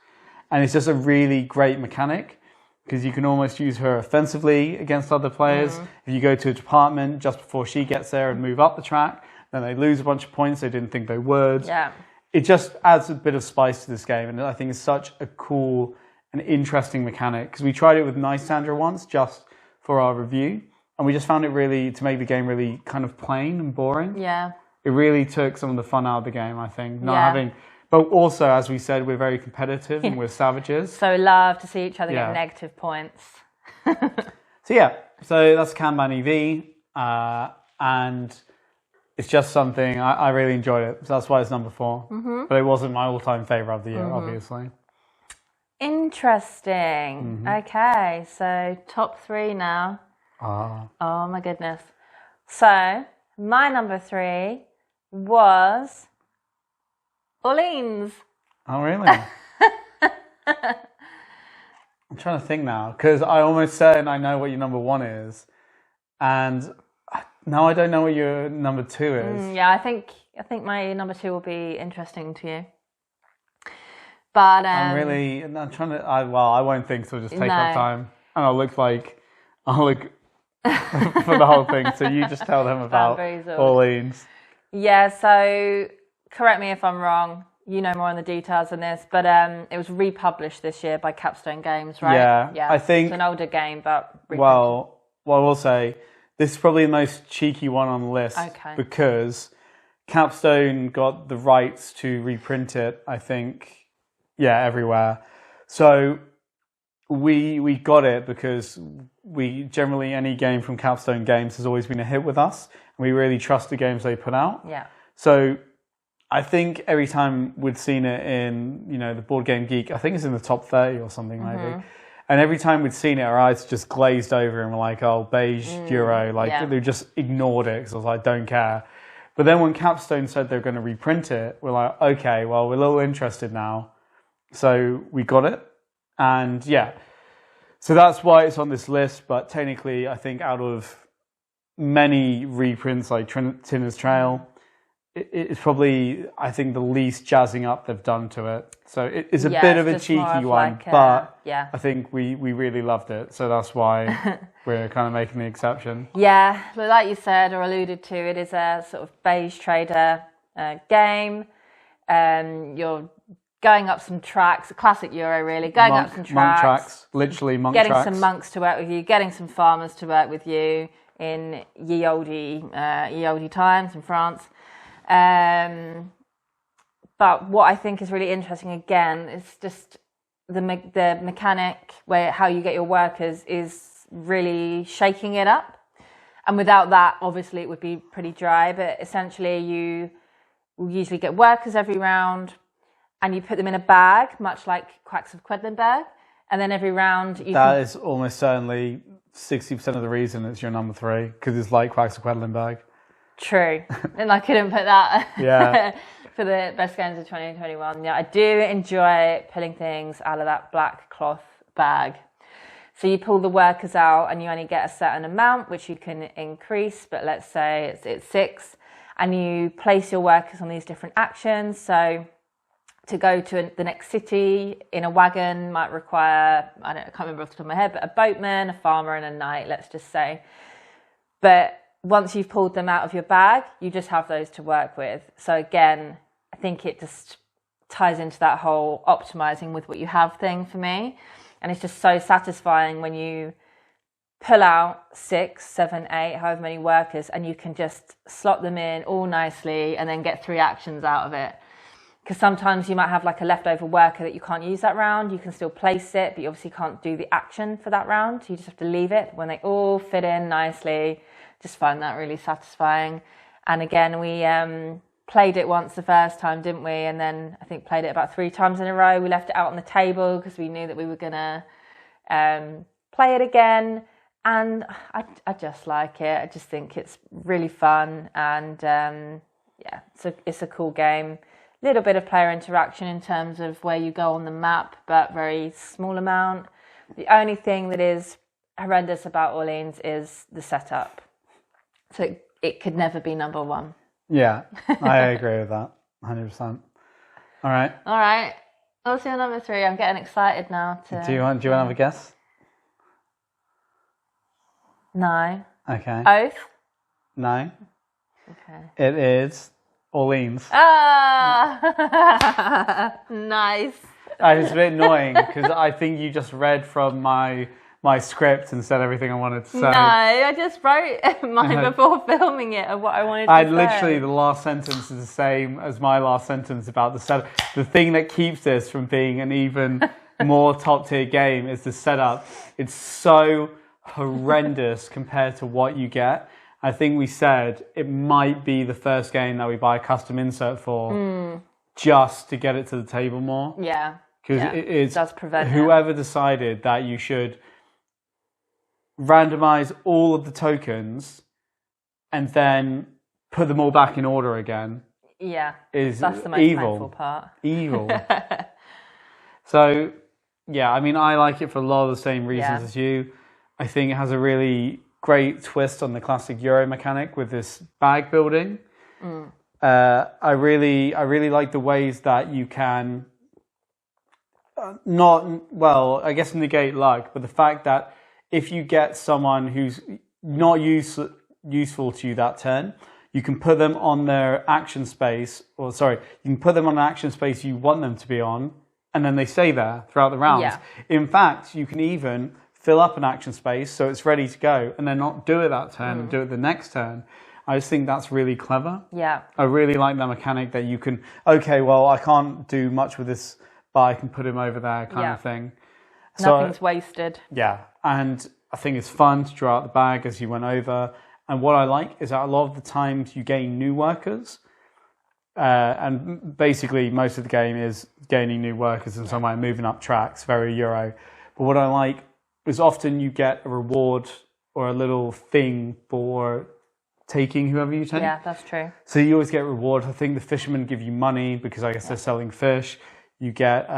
And it's just a really great mechanic, because you can almost use her offensively against other players. If you go to a department just before she gets there and move up the track, then they lose a bunch of points they didn't think they would. Yeah. It just adds a bit of spice to this game, and I think it's such a cool and interesting mechanic, because we tried it with Nice Sandra once just for our review, and we just found it really, to make the game really kind of plain and boring. Yeah. It really took some of the fun out of the game, I think. But also, as we said, we're very competitive and we're savages. So love to see each other get negative points. So that's Kanban EV, and it's just something, I really enjoyed it. So that's why it's number 4. But it wasn't my all-time favourite of the year, obviously. Interesting. Okay, so top 3 now. Oh my goodness. So my number 3 was Orleans. Oh, really? I'm trying to think now, because I almost said I know what your number 1 is, and now I don't know what your number 2 is. I think my number 2 will be interesting to you. But I'm trying to. I won't think, so just take up time, and I'll look for the whole thing. So you just tell them about Orleans. Yeah. So correct me if I'm wrong. You know more on the details than this, but it was republished this year by Capstone Games, right? Yeah. I think it's an older game, but well, I will say this is probably the most cheeky one on the list, because Capstone got the rights to reprint it, I think. Yeah, everywhere. So we got it because we generally, any game from Capstone Games has always been a hit with us, and we really trust the games they put out. Yeah. So I think every time we'd seen it in, the Board Game Geek, I think it's in the top 30 or something maybe. And every time we'd seen it, our eyes just glazed over and we're like, oh, beige Euro. They just ignored it because I was like, don't care. But then when Capstone said they were going to reprint it, we're like, okay, well, we're a little interested now. So we got it, and so that's why it's on this list. But technically, I think out of many reprints like Tinner's Trail, it's probably, I think, the least jazzing up they've done to it. So it's a bit of a cheeky one, but I think we really loved it. So that's why we're kind of making the exception. Yeah, like you said or alluded to, it is a sort of beige trader game. You're going up some tracks, a classic Euro really, up some tracks. Monk tracks, literally monk tracks. Getting some monks to work with you, getting some farmers to work with you in ye olde times in France. But what I think is really interesting again is just the mechanic where how you get your workers is really shaking it up. And without that, obviously it would be pretty dry, but essentially you will usually get workers every round, and you put them in a bag, much like Quacks of Quedlinburg. And then every round That is almost certainly 60% of the reason it's your number 3, because it's like Quacks of Quedlinburg. True. And I couldn't put that Yeah. for the best games of 2021. Yeah, I do enjoy pulling things out of that black cloth bag. So you pull the workers out and you only get a certain amount, which you can increase, but let's say it's 6. And you place your workers on these different actions. So to go to the next city in a wagon might require, I can't remember off the top of my head, but a boatman, a farmer and a knight, let's just say. But once you've pulled them out of your bag, you just have those to work with. So again, I think it just ties into that whole optimizing with what you have thing for me. And it's just so satisfying when you pull out 6, 7, 8, however many workers, and you can just slot them in all nicely and then get 3 actions out of it. Because sometimes you might have like a leftover worker that you can't use that round. You can still place it, but you obviously can't do the action for that round. So you just have to leave it. When they all fit in nicely, just find that really satisfying. And again, we played it once the first time, didn't we? And then I think played it about 3 times in a row. We left it out on the table because we knew that we were going to play it again. And I just like it. I just think it's really fun. And yeah, it's a cool game. Little bit of player interaction in terms of where you go on the map, but very small amount. The only thing that is horrendous about Orleans is the setup. So it could never be number 1. Yeah, I agree with that, 100%. All right. What's your number 3? I'm getting excited now. Do you want to have a guess? No. Okay. Oath? No. Okay. It is Orleans. Ah, nice. It's a bit annoying because I think you just read from my script and said everything I wanted to say. No, I just wrote mine before filming it of what I wanted to say. Literally, the last sentence is the same as my last sentence about the setup. The thing that keeps this from being an even more top tier game is the setup. It's so horrendous compared to what you get. I think we said it might be the first game that we buy a custom insert for just to get it to the table more. Yeah. Because it does prevent whoever decided that you should randomize all of the tokens and then put them all back in order again. Yeah. That's the most painful part. Evil. So, yeah, I mean, I like it for a lot of the same reasons as you. I think it has a really great twist on the classic Euro mechanic with this bag building. I really like the ways that you can I guess negate luck, but the fact that if you get someone who's not useful to you that turn, you can put them on their action space, you can put them on an action space you want them to be on, and then they stay there throughout the rounds. Yeah. In fact, you can even fill up an action space so it's ready to go and then not do it that turn and do it the next turn. I just think that's really clever. Yeah. I really like that mechanic that you can, okay, well, I can't do much with this, but I can put him over there kind of thing. Nothing's wasted. Yeah. And I think it's fun to draw out the bag as you went over. And what I like is that a lot of the times you gain new workers. And basically most of the game is gaining new workers in some way, moving up tracks, very Euro. But what I like is often you get a reward or a little thing for taking whoever you take. Yeah, that's true. So you always get rewards. I think the fishermen give you money because I guess they're selling fish. You get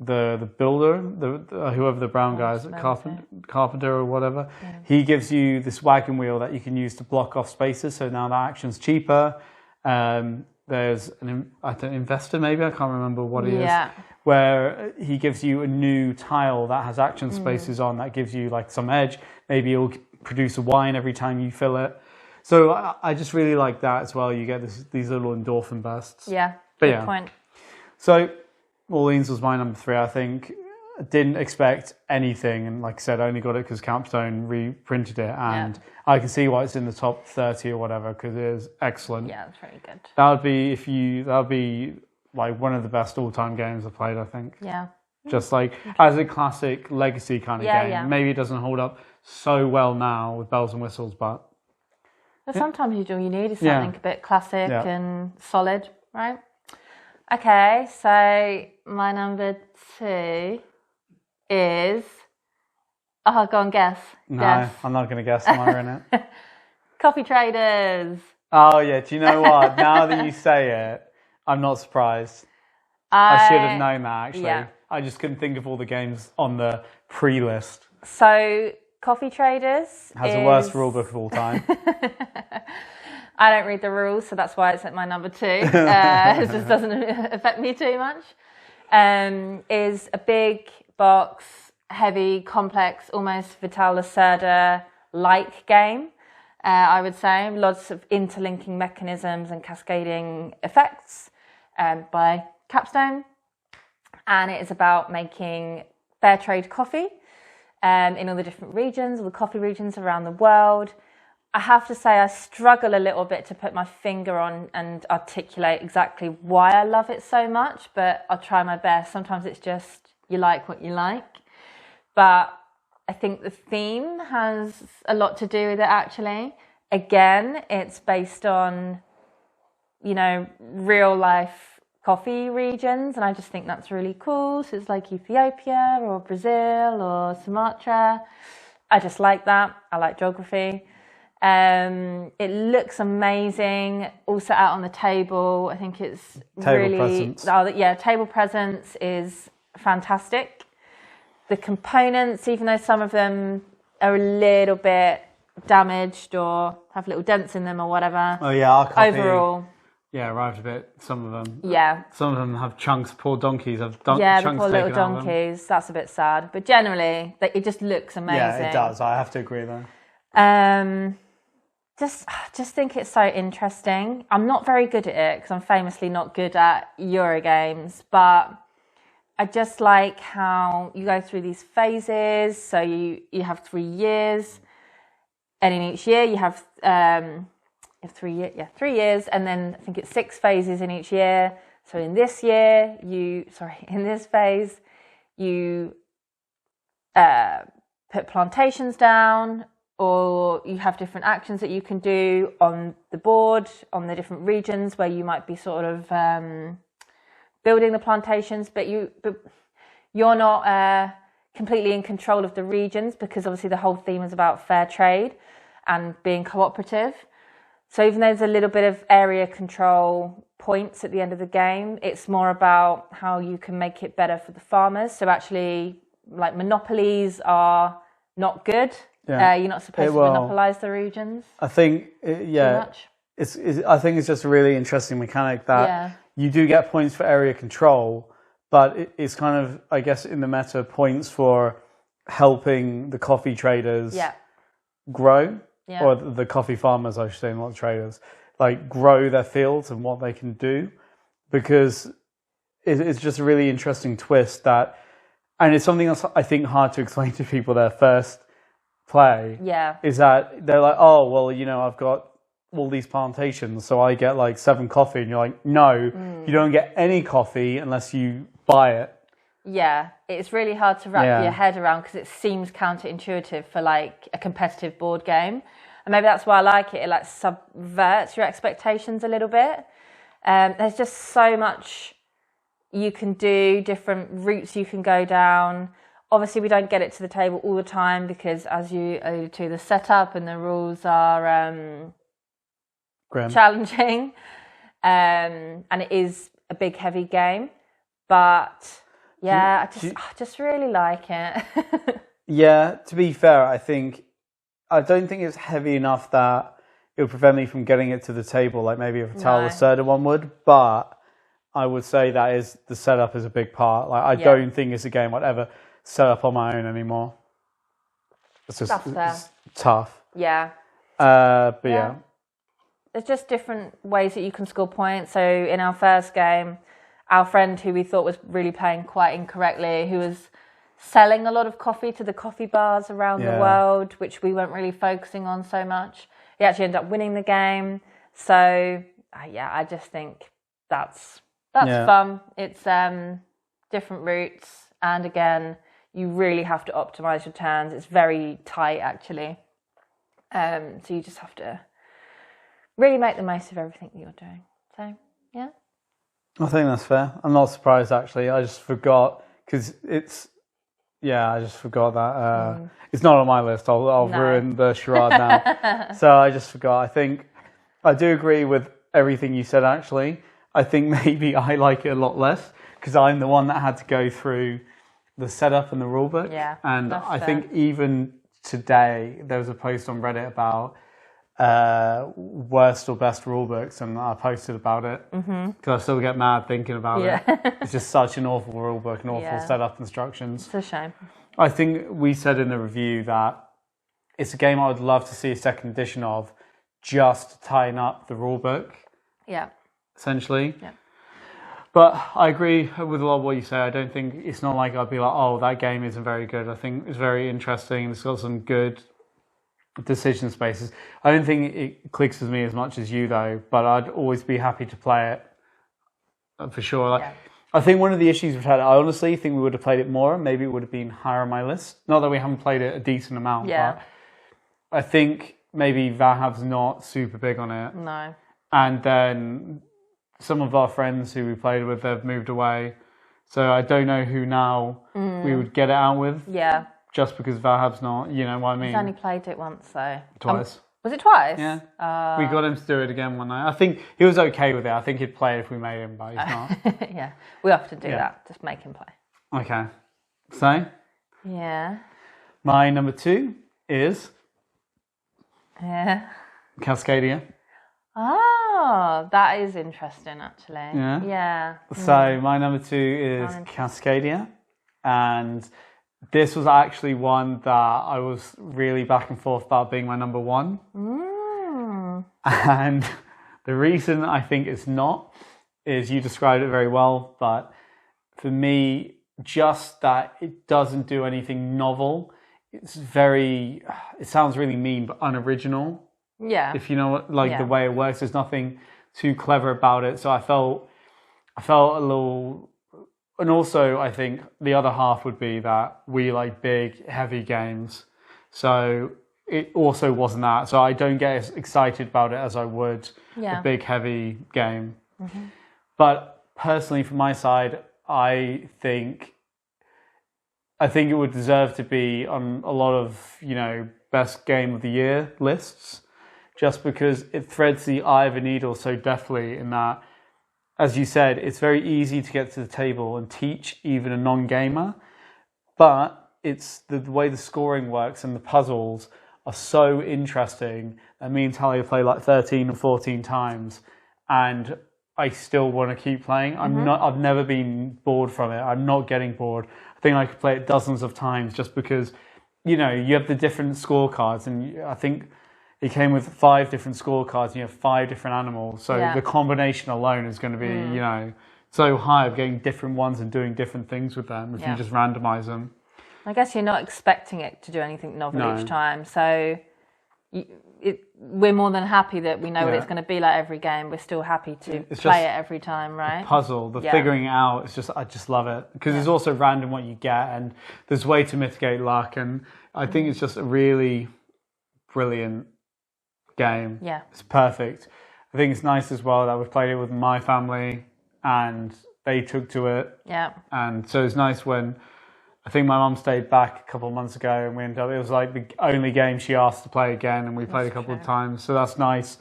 the builder, whoever the brown guy is, carpenter or whatever. Yeah. He gives you this wagon wheel that you can use to block off spaces. So now that action's cheaper. There's an investor, maybe, I can't remember what he is, where he gives you a new tile that has action spaces on that gives you like some edge. Maybe he'll produce a wine every time you fill it. So I just really like that as well. You get these little endorphin bursts. Yeah, good point. So Orleans was my number 3, I think. I didn't expect anything, and like I said, I only got it because Capstone reprinted it, and I can see why it's in the top 30 or whatever because it is excellent. Yeah, it's very good. That would be like one of the best all-time games I've played, I think. Yeah. Just like as a classic legacy kind of game. Yeah. Maybe it doesn't hold up so well now with bells and whistles, but sometimes all you need is something a bit classic and solid, right? Okay, so my number 2 is... Oh, go on, guess. No, guess. I'm not going to guess. Am I in it? Coffee Traders. Oh, yeah. Do you know what? Now that you say it, I'm not surprised. I should have known that, actually. Yeah. I just couldn't think of all the games on the pre-list. So, Coffee Traders has the worst rulebook of all time. I don't read the rules, so that's why it's at my number 2. It just doesn't affect me too much. Is a big box, heavy, complex, almost Vital Lacerda-like game. I would say lots of interlinking mechanisms and cascading effects by Capstone, and it is about making fair trade coffee in all the different regions, all the coffee regions around the world. I have to say I struggle a little bit to put my finger on and articulate exactly why I love it so much, but I'll try my best. Sometimes it's just you like what you like, but I think the theme has a lot to do with it, actually. Again, it's based on, you know, real life coffee regions, and I just think that's really cool. So it's like Ethiopia or Brazil or Sumatra. I just like that. I like geography. It looks amazing. Also out on the table. I think it's table presence. Oh, yeah, table presence is fantastic. The components, even though some of them are a little bit damaged or have little dents in them or whatever. Oh yeah, our copy, overall, yeah, arrived a bit. Some of them, yeah, some of them have chunks. Poor donkeys have yeah, chunks the poor little taken out of them. donkeys. That's a bit sad, but generally, it just looks amazing. Yeah, it does. I have to agree though. Just think it's so interesting. I'm not very good at it because I'm famously not good at Eurogames, but I just like how you go through these phases. So you have 3 years, and in each year you have 3 years. Yeah, 3 years, and then I think it's 6 phases in each year. So in this year, in this phase, you put plantations down, or you have different actions that you can do on the board, on the different regions where you might be sort of building the plantations, but you're not completely in control of the regions, because obviously the whole theme is about fair trade and being cooperative. So even though there's a little bit of area control points at the end of the game, it's more about how you can make it better for the farmers. So actually, like, monopolies are not good. Yeah. You're not supposed to monopolize the regions. I think, I think it's just a really interesting mechanic that you do get points for area control, but it's kind of, I guess, in the meta, points for helping the coffee traders grow, or the coffee farmers, I should say, not the traders, like grow their fields and what they can do, because it's just a really interesting twist that, and it's something that's, I think, hard to explain to people their first play, is that they're like, oh, well, you know, I've got all these plantations, so I get like 7 coffee, and you're like, no, you don't get any coffee unless you buy it. Yeah, it's really hard to wrap your head around, because it seems counterintuitive for like a competitive board game, and maybe that's why I like it. It like subverts your expectations a little bit. There's just so much you can do, different routes you can go down. Obviously, we don't get it to the table all the time because, as you alluded to, the setup and the rules are challenging, and it is a big, heavy game. But yeah, I just really like it. Yeah, to be fair, I don't think it's heavy enough that it would prevent me from getting it to the table, like maybe a Vital Lacerda one would. But I would say the setup is a big part. Like, I don't think it's a game I'd ever set up on my own anymore. It's just it's tough. Yeah. But yeah. There's just different ways that you can score points. So in our first game, our friend, who we thought was really playing quite incorrectly, who was selling a lot of coffee to the coffee bars around the world, which we weren't really focusing on so much, he actually ended up winning the game. So I just think that's fun. It's different routes, and again, you really have to optimize your turns. It's very tight, actually. So you just have to really make the most of everything that you're doing. So, yeah. I think that's fair. I'm not surprised, actually. I just forgot, because I just forgot that. It's not on my list. I'll ruin the charade now. So I just forgot. I think I do agree with everything you said, actually. I think maybe I like it a lot less, because I'm the one that had to go through the setup and the rulebook. Yeah, and I think even today there was a post on Reddit about worst or best rule books, and I posted about it because I still get mad thinking about it. It's just such an awful rule book and awful setup instructions. It's a shame. I think we said in the review that it's a game I would love to see a second edition of, just to tighten up the rule book. Yeah. Essentially. Yeah. But I agree with a lot of what you say. I don't think it's not like I'd be like, oh, that game isn't very good. I think it's very interesting. It's got some good decision spaces. I don't think it clicks with me as much as you though, but I'd always be happy to play it for sure. Like, I think one of the issues we've had, I honestly think we would have played it more. Maybe it would have been higher on my list. Not that we haven't played it a decent amount, but I think maybe Vahab's not super big on it. No. And then some of our friends who we played with have moved away. So I don't know who now we would get it out with. Yeah. Just because Vahab's not, you know what I mean? He's only played it once, so... Twice. Was it twice? Yeah. We got him to do it again one night. I think he was okay with it. I think he'd play it if we made him, but he's not. Yeah. We have to do that. Just make him play. Okay. So? Yeah. My number 2 is... Yeah. Cascadia. Oh, that is interesting, actually. Yeah. Yeah. So my number 2 is Cascadia, and this was actually one that I was really back and forth about being my number 1. And the reason I think it's not is you described it very well, but for me, just that it doesn't do anything novel. It sounds really mean, but unoriginal. Yeah. If you know what, the way it works, there's nothing too clever about it. So I felt a little, and also I think the other half would be that we like big, heavy games. So it also wasn't that. So I don't get as excited about it as I would a big, heavy game. But personally, from my side, I think it would deserve to be on a lot of, best game of the year lists, just because it threads the eye of a needle so deftly in that, as you said, it's very easy to get to the table and teach even a non-gamer, but it's the way the scoring works and the puzzles are so interesting. That me and Talia play like 13 or 14 times, and I still want to keep playing. I've never been bored from it. I'm not getting bored. I think I could play it dozens of times just because, you have the different scorecards, and I think it came with 5 different scorecards, and you have 5 different animals. So the combination alone is going to be, so high of getting different ones and doing different things with them if you just randomize them. I guess you're not expecting it to do anything novel each time. So we're more than happy that we know what it's going to be like every game. We're still happy to play it every time, right? The puzzle, figuring it out, I just love it. Because it's also random what you get, and there's a way to mitigate luck. And I think it's just a really brilliant game. Yeah. It's perfect. I think it's nice as well that we've played it with my family, and they took to it. Yeah. And so it's nice when... I think my mum stayed back a couple of months ago, and it was like the only game she asked to play again, and we played a couple of times. So that's nice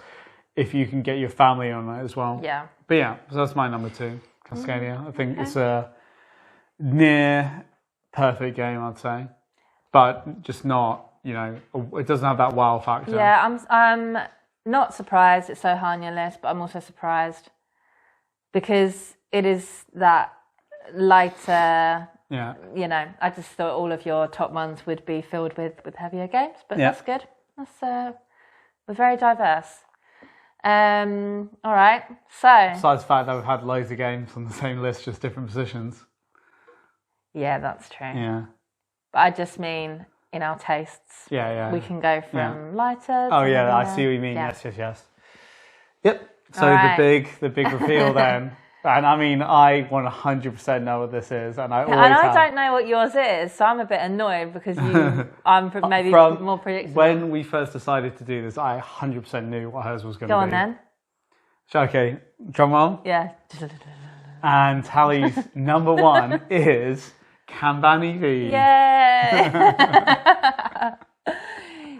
if you can get your family on it as well. Yeah. But yeah, so that's my number 2, Cascadia. I think it's a near perfect game, I'd say, but just not, it doesn't have that wow factor. Yeah, I'm not surprised it's so high on your list, but I'm also surprised because it is that lighter... Yeah. I just thought all of your top ones would be filled with heavier games, but that's good. We're very diverse. All right, so... Besides the fact that we've had loads of games on the same list, just different positions. Yeah, that's true. Yeah. But I just mean in our tastes. Yeah. We can go from lighter to heavier. I see what you mean. Yeah. Yes. Yep. So the big reveal then. And I mean, I 100% know what this is, and I don't know what yours is, so I'm a bit annoyed because I'm maybe more predictable. When we first decided to do this, I 100% knew what hers was going to be. Go on then. Okay, drum roll. Yeah. And Tally's number 1 is Kanban EV. Yeah.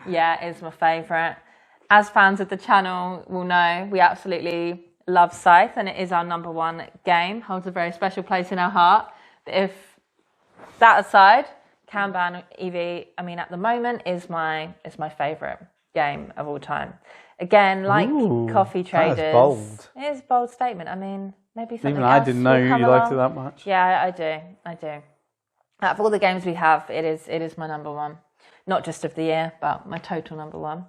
Yeah, it's my favourite. As fans of the channel will know, we absolutely love Scythe, and it is our number 1 game. Holds a very special place in our heart. But if that aside, Kanban EV, at the moment is my favourite game of all time. Again, like Ooh, Coffee Traders. That is bold. It is a bold statement. I mean, maybe something Even else I didn't know will you come liked it along. that much. Yeah, I do. Out of all the games we have, it is my number one. Not just of the year, but my total number one.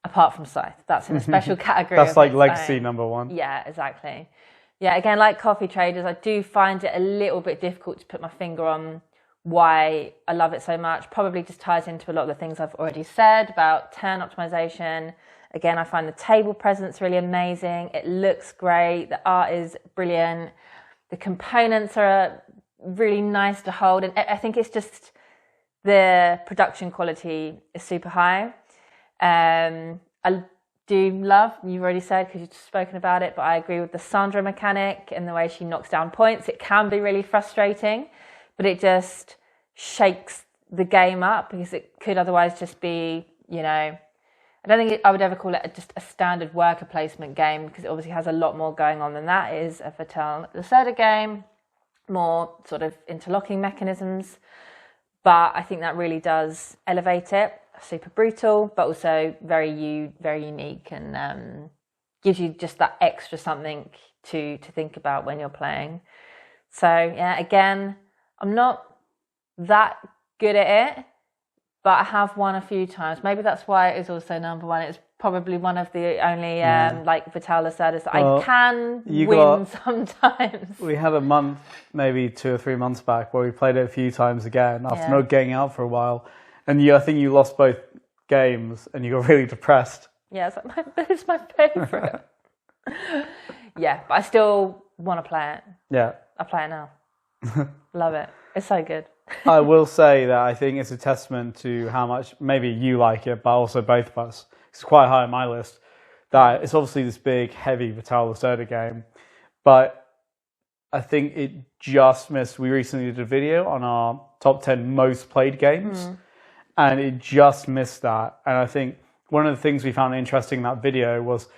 Apart from Scythe. That's in a special category. That's like legacy number one. Yeah, exactly. Yeah, again, like Coffee Traders, I do find it a little bit difficult to put my finger on why I love it so much. Probably just ties into a lot of the things I've already said about turn optimization. Again, I find the table presence really amazing. It looks great. The art is brilliant. The components are really nice to hold. And I think it's just the production quality is super high. I do love, you've already said because you've spoken about it, but I agree with the Sandra mechanic and the way she knocks down points. It can be really frustrating, but it just shakes the game up because it could otherwise just be, I don't think I would ever call it just a standard worker placement game because it obviously has a lot more going on than that. It is a Vital Lacerda game, more sort of interlocking mechanisms, but I think that really does elevate it. Super brutal, but also very unique, and gives you just that extra something to think about when you're playing. So yeah, again, I'm not that good at it, but I have won a few times. Maybe that's why it is also number one. It's probably one of the only like Vital Lacerdas that I can win sometimes. We had a month, maybe 2 or 3 months back, where we played it a few times again after not getting out for a while. And I think you lost both games and you got really depressed. Yeah, it's my favourite. Yeah, but I still want to play it. Yeah. I play it now. Love it. It's so good. I will say that I think it's a testament to how much maybe you like it, but also both of us. It's quite high on my list. That it's obviously this big, heavy Vital Lacerda game, but I think it just missed. We recently did a video on our top 10 most played games. And it just missed that. And I think one of the things we found interesting in that video was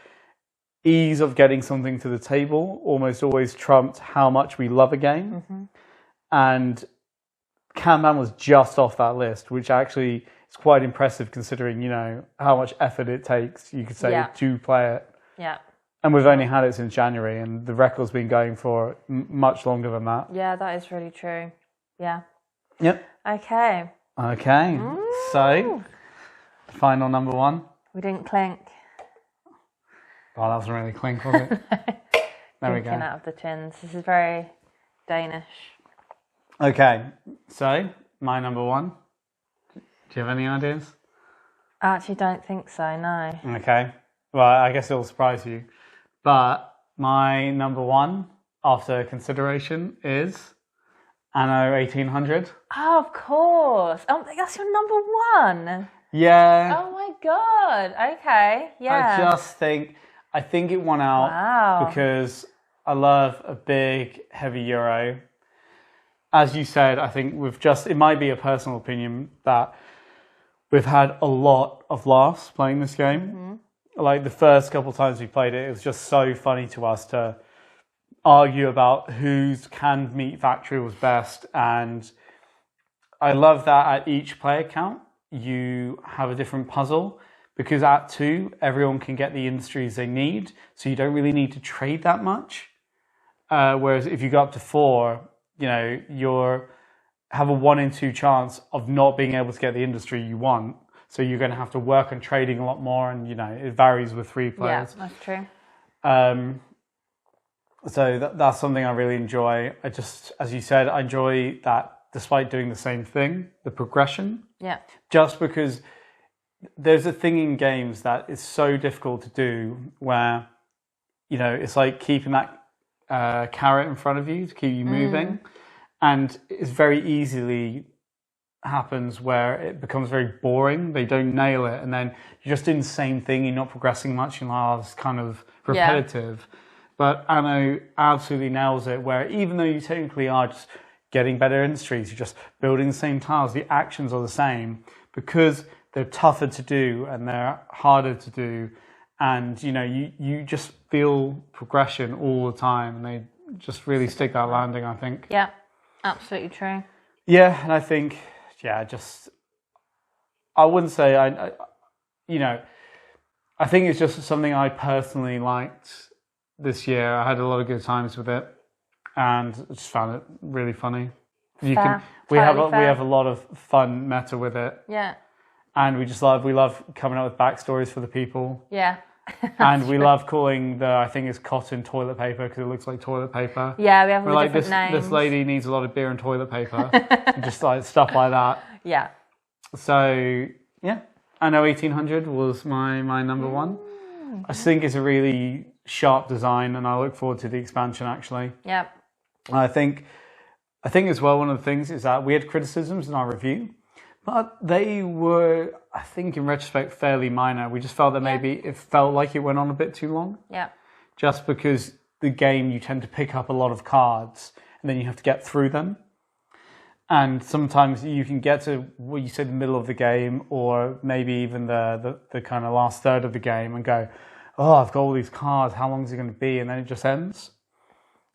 ease of getting something to the table almost always trumped how much we love a game. And Kanban was just off that list, which actually is quite impressive considering, how much effort it takes, you could say, to play it. Yeah. And we've only had it since January, and the record's been going for much longer than that. Yeah, that is really true. Yeah. Yep. Okay. So, final number one. We didn't clink. Oh, that wasn't really clink, was it? There we go. Out of the tins. This is very Danish. Okay, so my number one. Do you have any ideas? I actually don't think so, no. Okay, well, I guess it'll surprise you. But my number one, after consideration, is Anno 1800. Oh, of course. Oh, that's your number one. Yeah. Oh my god. Okay. Yeah. I think it won out because I love a big, heavy Euro. As you said, I think it might be a personal opinion that we've had a lot of laughs playing this game. Like the first couple of times we played it, it was just so funny to us to argue about whose canned meat factory was best. And I love that at each player count, you have a different puzzle because at 2, everyone can get the industries they need. So you don't really need to trade that much. Whereas if you go up to 4, you have a 1 in 2 chance of not being able to get the industry you want. So you're going to have to work on trading a lot more. And, it varies with 3 players. Yeah, that's true. So that's something I really enjoy. As you said, I enjoy that despite doing the same thing, the progression. Yeah. Just because there's a thing in games that is so difficult to do where, it's like keeping that carrot in front of you to keep you moving. And it's very easily happens where it becomes very boring. They don't nail it. And then you're just doing the same thing. You're not progressing much. It's kind of repetitive. Yeah. But Anno absolutely nails it, where even though you technically are just getting better industries, you're just building the same tiles, the actions are the same, because they're tougher to do and they're harder to do. And, you just feel progression all the time, and they just really stick that landing, I think. Yeah, absolutely true. Yeah, and I think, I wouldn't say, I think it's just something I personally liked this year. I had a lot of good times with it, and I just found it really funny. We have a lot of fun meta with it. Yeah. And we love coming up with backstories for the people. Yeah. And we love calling I think it's cotton toilet paper because it looks like toilet paper. Yeah, we have all the different names. This lady needs a lot of beer and toilet paper. And just like stuff like that. Yeah. So, yeah. I know 1800 was my number one. I think it's a really sharp design, and I look forward to the expansion, actually. Yeah. I think as well, one of the things is that we had criticisms in our review, but they were, I think, in retrospect, fairly minor. We just felt that maybe it felt like it went on a bit too long. Yeah. Just because the game, you tend to pick up a lot of cards, and then you have to get through them. And sometimes you can get to what you said, the middle of the game, or maybe even the kind of last third of the game, and go, oh, I've got all these cards. How long is it going to be? And then it just ends.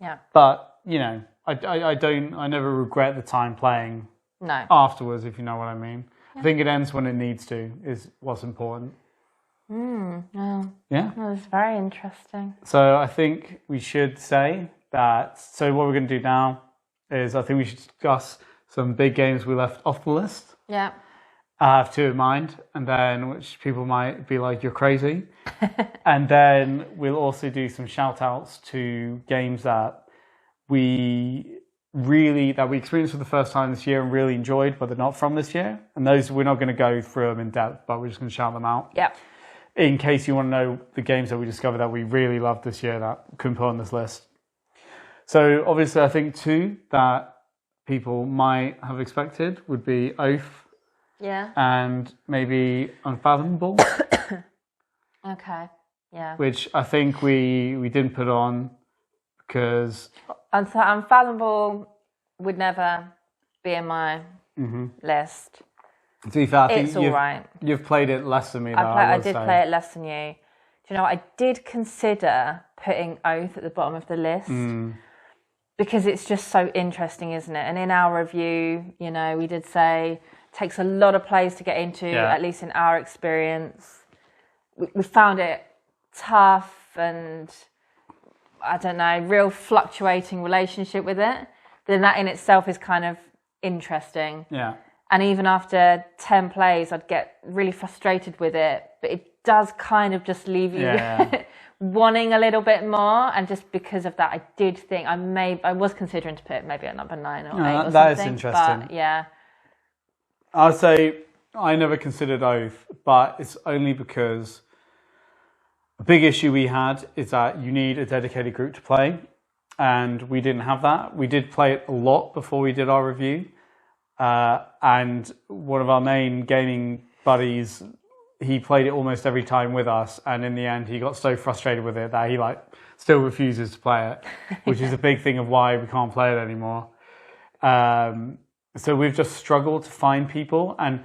Yeah. But I never regret the time playing. No. Afterwards, if you know what I mean. Yeah. I think it ends when it needs to. Is what's important. Well, yeah. That was very interesting. So I think we should say that. So what we're going to do now is I think we should discuss some big games we left off the list. Yeah. I have two in mind, and then which people might be like, you're crazy. And then we'll also do some shout outs to games that we experienced for the first time this year and really enjoyed, but they're not from this year. And those, we're not going to go through them in depth, but we're just going to shout them out. Yeah. In case you want to know the games that we discovered that we really loved this year that couldn't put on this list. So obviously I think two that people might have expected would be Oath. Yeah. And maybe Unfathomable. Okay. Yeah. Which I think we didn't put on because Unfathomable would never be in my list. To be fair, I think it's all right. You've played it less than me, though. I did play it less than you. Do you know what? I did consider putting Oath at the bottom of the list because it's just so interesting, isn't it? And in our review, we did say it takes a lot of plays to get into, at least in our experience. We found it tough and, I don't know, real fluctuating relationship with it. Then that in itself is kind of interesting. Yeah. And even after 10 plays, I'd get really frustrated with it. But it does kind of just leave you wanting a little bit more. And just because of that, I did think I was considering to put it maybe at number 9 or 8 or something. That is interesting. But yeah. I'd say I never considered Oath, but it's only because a big issue we had is that you need a dedicated group to play. And we didn't have that. We did play it a lot before we did our review. And one of our main gaming buddies, he played it almost every time with us, and in the end he got so frustrated with it that he still refuses to play it, which is a big thing of why we can't play it anymore. So we've just struggled to find people, and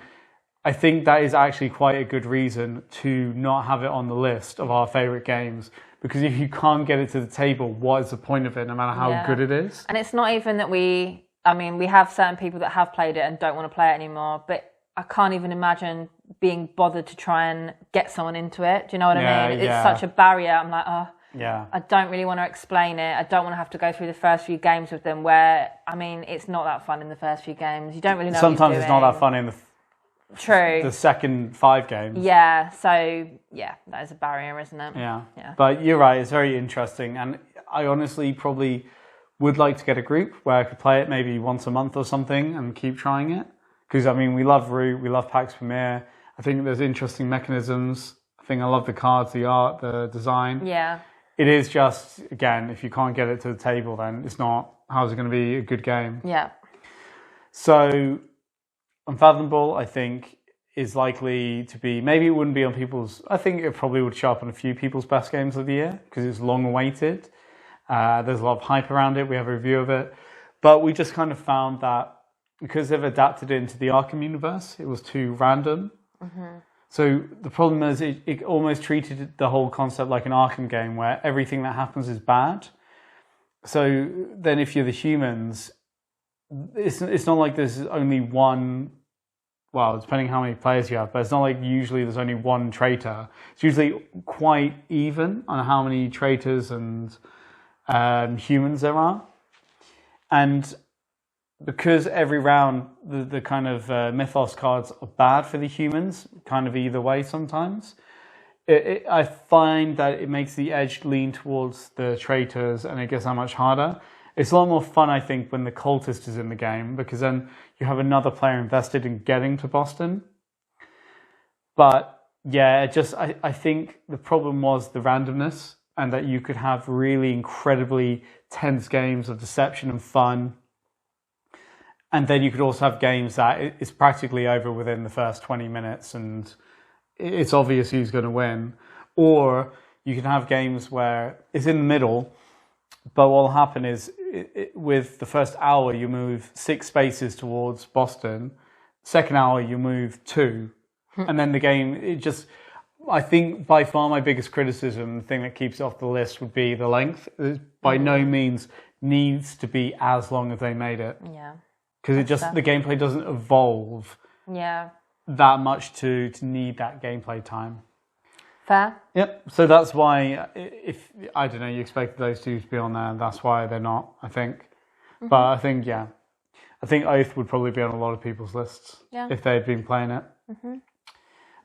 I think that is actually quite a good reason to not have it on the list of our favourite games, because if you can't get it to the table, what is the point of it, no matter how good it is? And it's not even that we have certain people that have played it and don't want to play it anymore, but I can't even imagine being bothered to try and get someone into it. Do you know what I mean? It's such a barrier. I'm like, I don't really want to explain it. I don't want to have to go through the first few games with them where, it's not that fun in the first few games. You don't really know Sometimes it's not that fun in the second 5 games. Yeah, so, that is a barrier, isn't it? Yeah. But you're right, it's very interesting. And I honestly probably would like to get a group where I could play it maybe once a month or something and keep trying it. Because, we love Root, we love Pax Premier. I think there's interesting mechanisms. I think I love the cards, the art, the design. Yeah. It is just, again, if you can't get it to the table, then it's not, how's it going to be a good game? Yeah. So, Unfathomable, I think, is likely to be, maybe it wouldn't be on people's, I think it probably would show up on a few people's best games of the year, because it's long awaited. There's a lot of hype around it. We have a review of it. But we just kind of found that because they've adapted it into the Arkham universe, it was too random. So the problem is it almost treated the whole concept like an Arkham game where everything that happens is bad. So then if you're the humans, it's not like there's only one well, depending how many players you have, but it's not like usually there's only one traitor. It's usually quite even on how many traitors and humans there are. And because every round the kind of mythos cards are bad for the humans, kind of either way sometimes, I find that it makes the edge lean towards the traitors and it gets that much harder. It's a lot more fun, I think, when the cultist is in the game, because then you have another player invested in getting to Boston. But yeah, I think the problem was the randomness, and that you could have really incredibly tense games of deception and fun. And then you could also have games that it's practically over within the first 20 minutes and it's obvious who's going to win. Or you can have games where it's in the middle, but what will happen is with the first hour, you move 6 spaces towards Boston. Second hour, you move 2. And then the game, I think by far my biggest criticism, the thing that keeps it off the list, would be the length. It by no means needs to be as long as they made it. Yeah. Because the gameplay doesn't evolve that much to need that gameplay time. Fair. Yep. So that's why, if I don't know, you expected those two to be on there, that's why they're not, I think. But I think, I think Oath would probably be on a lot of people's lists if they had been playing it.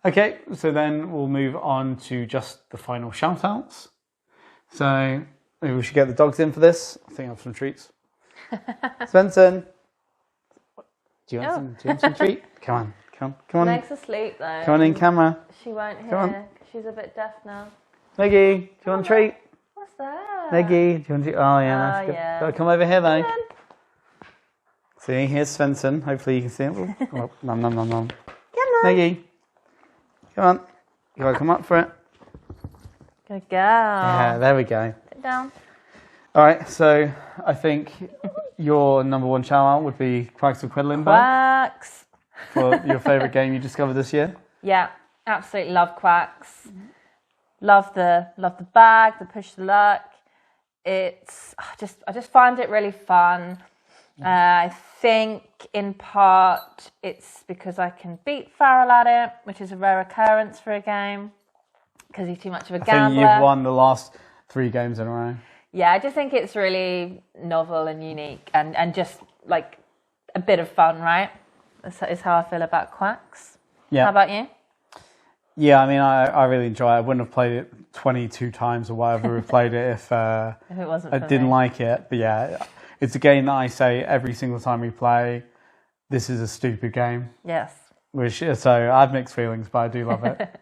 Okay, so then we'll move on to just the final shout-outs. So maybe we should get the dogs in for this. I think I have some treats. Svensson, do you want some treat? Come on. Meg's asleep though. Come on in camera. She won't hear. She's a bit deaf now. Meggie, do you want a treat? What's that? Meggie, do you want a treat? Oh yeah, Oh, yeah. Gotta come over here though. See, here's Svensson. Hopefully you can see it. Oh, nom. Come on. Meggie, come on. You gotta come up for it. Good girl. Yeah, there we go. Sit down. All right, so I think your number one shout out would be Quacks of Quedlinburg Quacks. for your favourite game you discovered this year. Yeah, absolutely love Quacks. Love the bag, the push the luck. I just find it really fun. I think in part it's because I can beat Farrell at it, which is a rare occurrence for a game because he's too much of a gambler. I think you've won the last 3 games in a row. Yeah, I just think it's really novel and unique and just like a bit of fun, right? Is how I feel about Quacks. Yeah. How about you? Yeah, I mean, I really enjoy it. I wouldn't have played it 22 times or whatever we've played it if it wasn't I for didn't me. like it. But yeah, it's a game that I say every single time we play, this is a stupid game. Yes. So I have mixed feelings, but I do love it.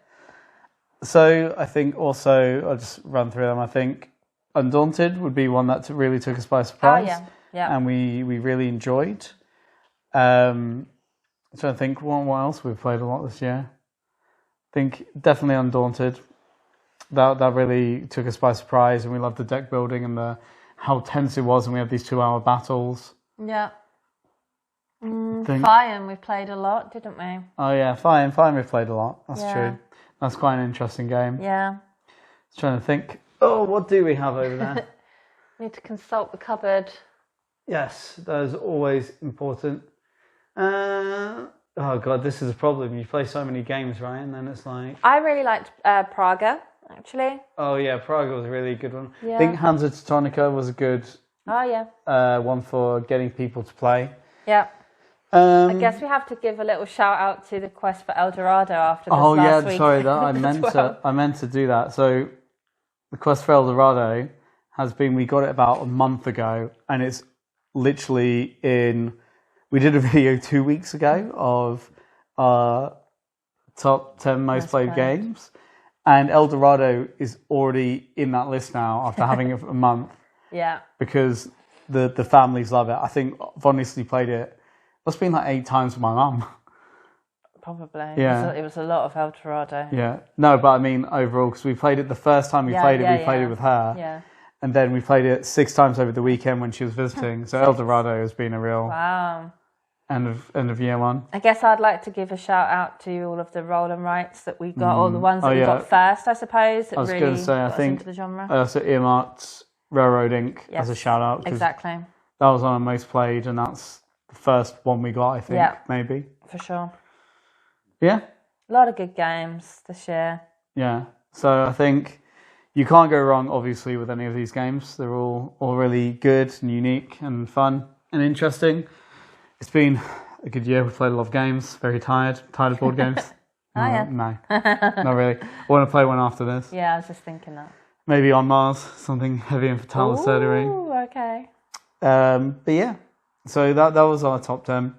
So I think also, I'll just run through them. I think Undaunted would be one that really took us by surprise. Oh, yeah. And we really enjoyed. So I think what else we've played a lot this year. I think definitely Undaunted. That really took us by surprise, and we loved the deck building and how tense it was, and we had these 2-hour battles. Yeah. Fire, we played a lot, didn't we? Oh yeah, Fire we've played a lot. That's true. That's quite an interesting game. Yeah. I was trying to think. Oh, what do we have over there? Need to consult the cupboard. Yes, that is always important. Oh god, this is a problem. You play so many games, right? And then it's like... I really liked Praga, actually. Oh yeah, Praga was a really good one. Yeah. I think Hansa Teutonica was a good one for getting people to play. Yeah. I guess we have to give a little shout out to the quest for El Dorado after this last week. Sorry, I meant to do that. So the quest for El Dorado has been, we got it about a month ago, and it's literally we did a video 2 weeks ago of our top 10 most played games, and El Dorado is already in that list now after having it for a month. Yeah. Because the families love it. I think I've honestly played it. Must have been like 8 times with my mum. Probably. Yeah. It was a lot of El Dorado. Yeah. No, but I mean overall, because we played it the first time we played it with her. Yeah. And then we played it 6 times over the weekend when she was visiting. So El Dorado has been a real end of year one. I guess I'd like to give a shout out to all of the roll and writes that we got, all the ones that we got first, I suppose. That I was really going to say, I got us think into the genre. I also earmarked Railroad Inc. as a shout out. Exactly. That was on our most played, and that's the first one we got, I think, maybe. For sure. Yeah. A lot of good games this year. Yeah. So I think you can't go wrong, obviously, with any of these games. They're all really good and unique and fun and interesting. It's been a good year. We've played a lot of games. Very tired. Tired of board games. Oh, yeah. No, not really. I want to play one after this. Yeah, I was just thinking that. Maybe on Mars, something heavy and fatal surgery. Ooh, okay. But yeah, so that was our top 10.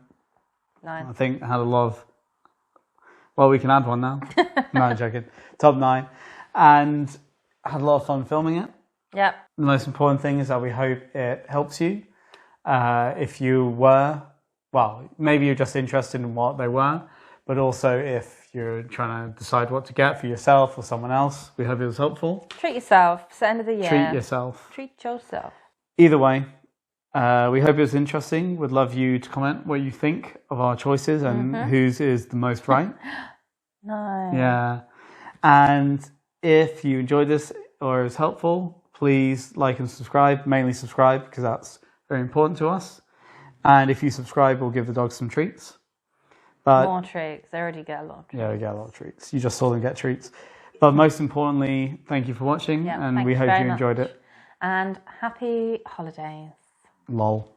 Nice. I think I had a lot of... Well, we can add one now. No, joking. Top 9. And I had a lot of fun filming it. Yep. The most important thing is that we hope it helps you. If you were, well, maybe you're just interested in what they were, but also if you're trying to decide what to get for yourself or someone else, we hope it was helpful. Treat yourself. It's the end of the year. Treat yourself. Treat yourself. Either way, we hope it was interesting. We'd love you to comment what you think of our choices and whose is the most right. No. Yeah. And if you enjoyed this or it was helpful, please like and subscribe. Mainly subscribe because that's very important to us. And if you subscribe, we'll give the dogs some treats. But more treats. They already get a lot of treats. Yeah, they get a lot of treats. You just saw them get treats. But most importantly, thank you for watching, and we hope you enjoyed it. And happy holidays. Lol.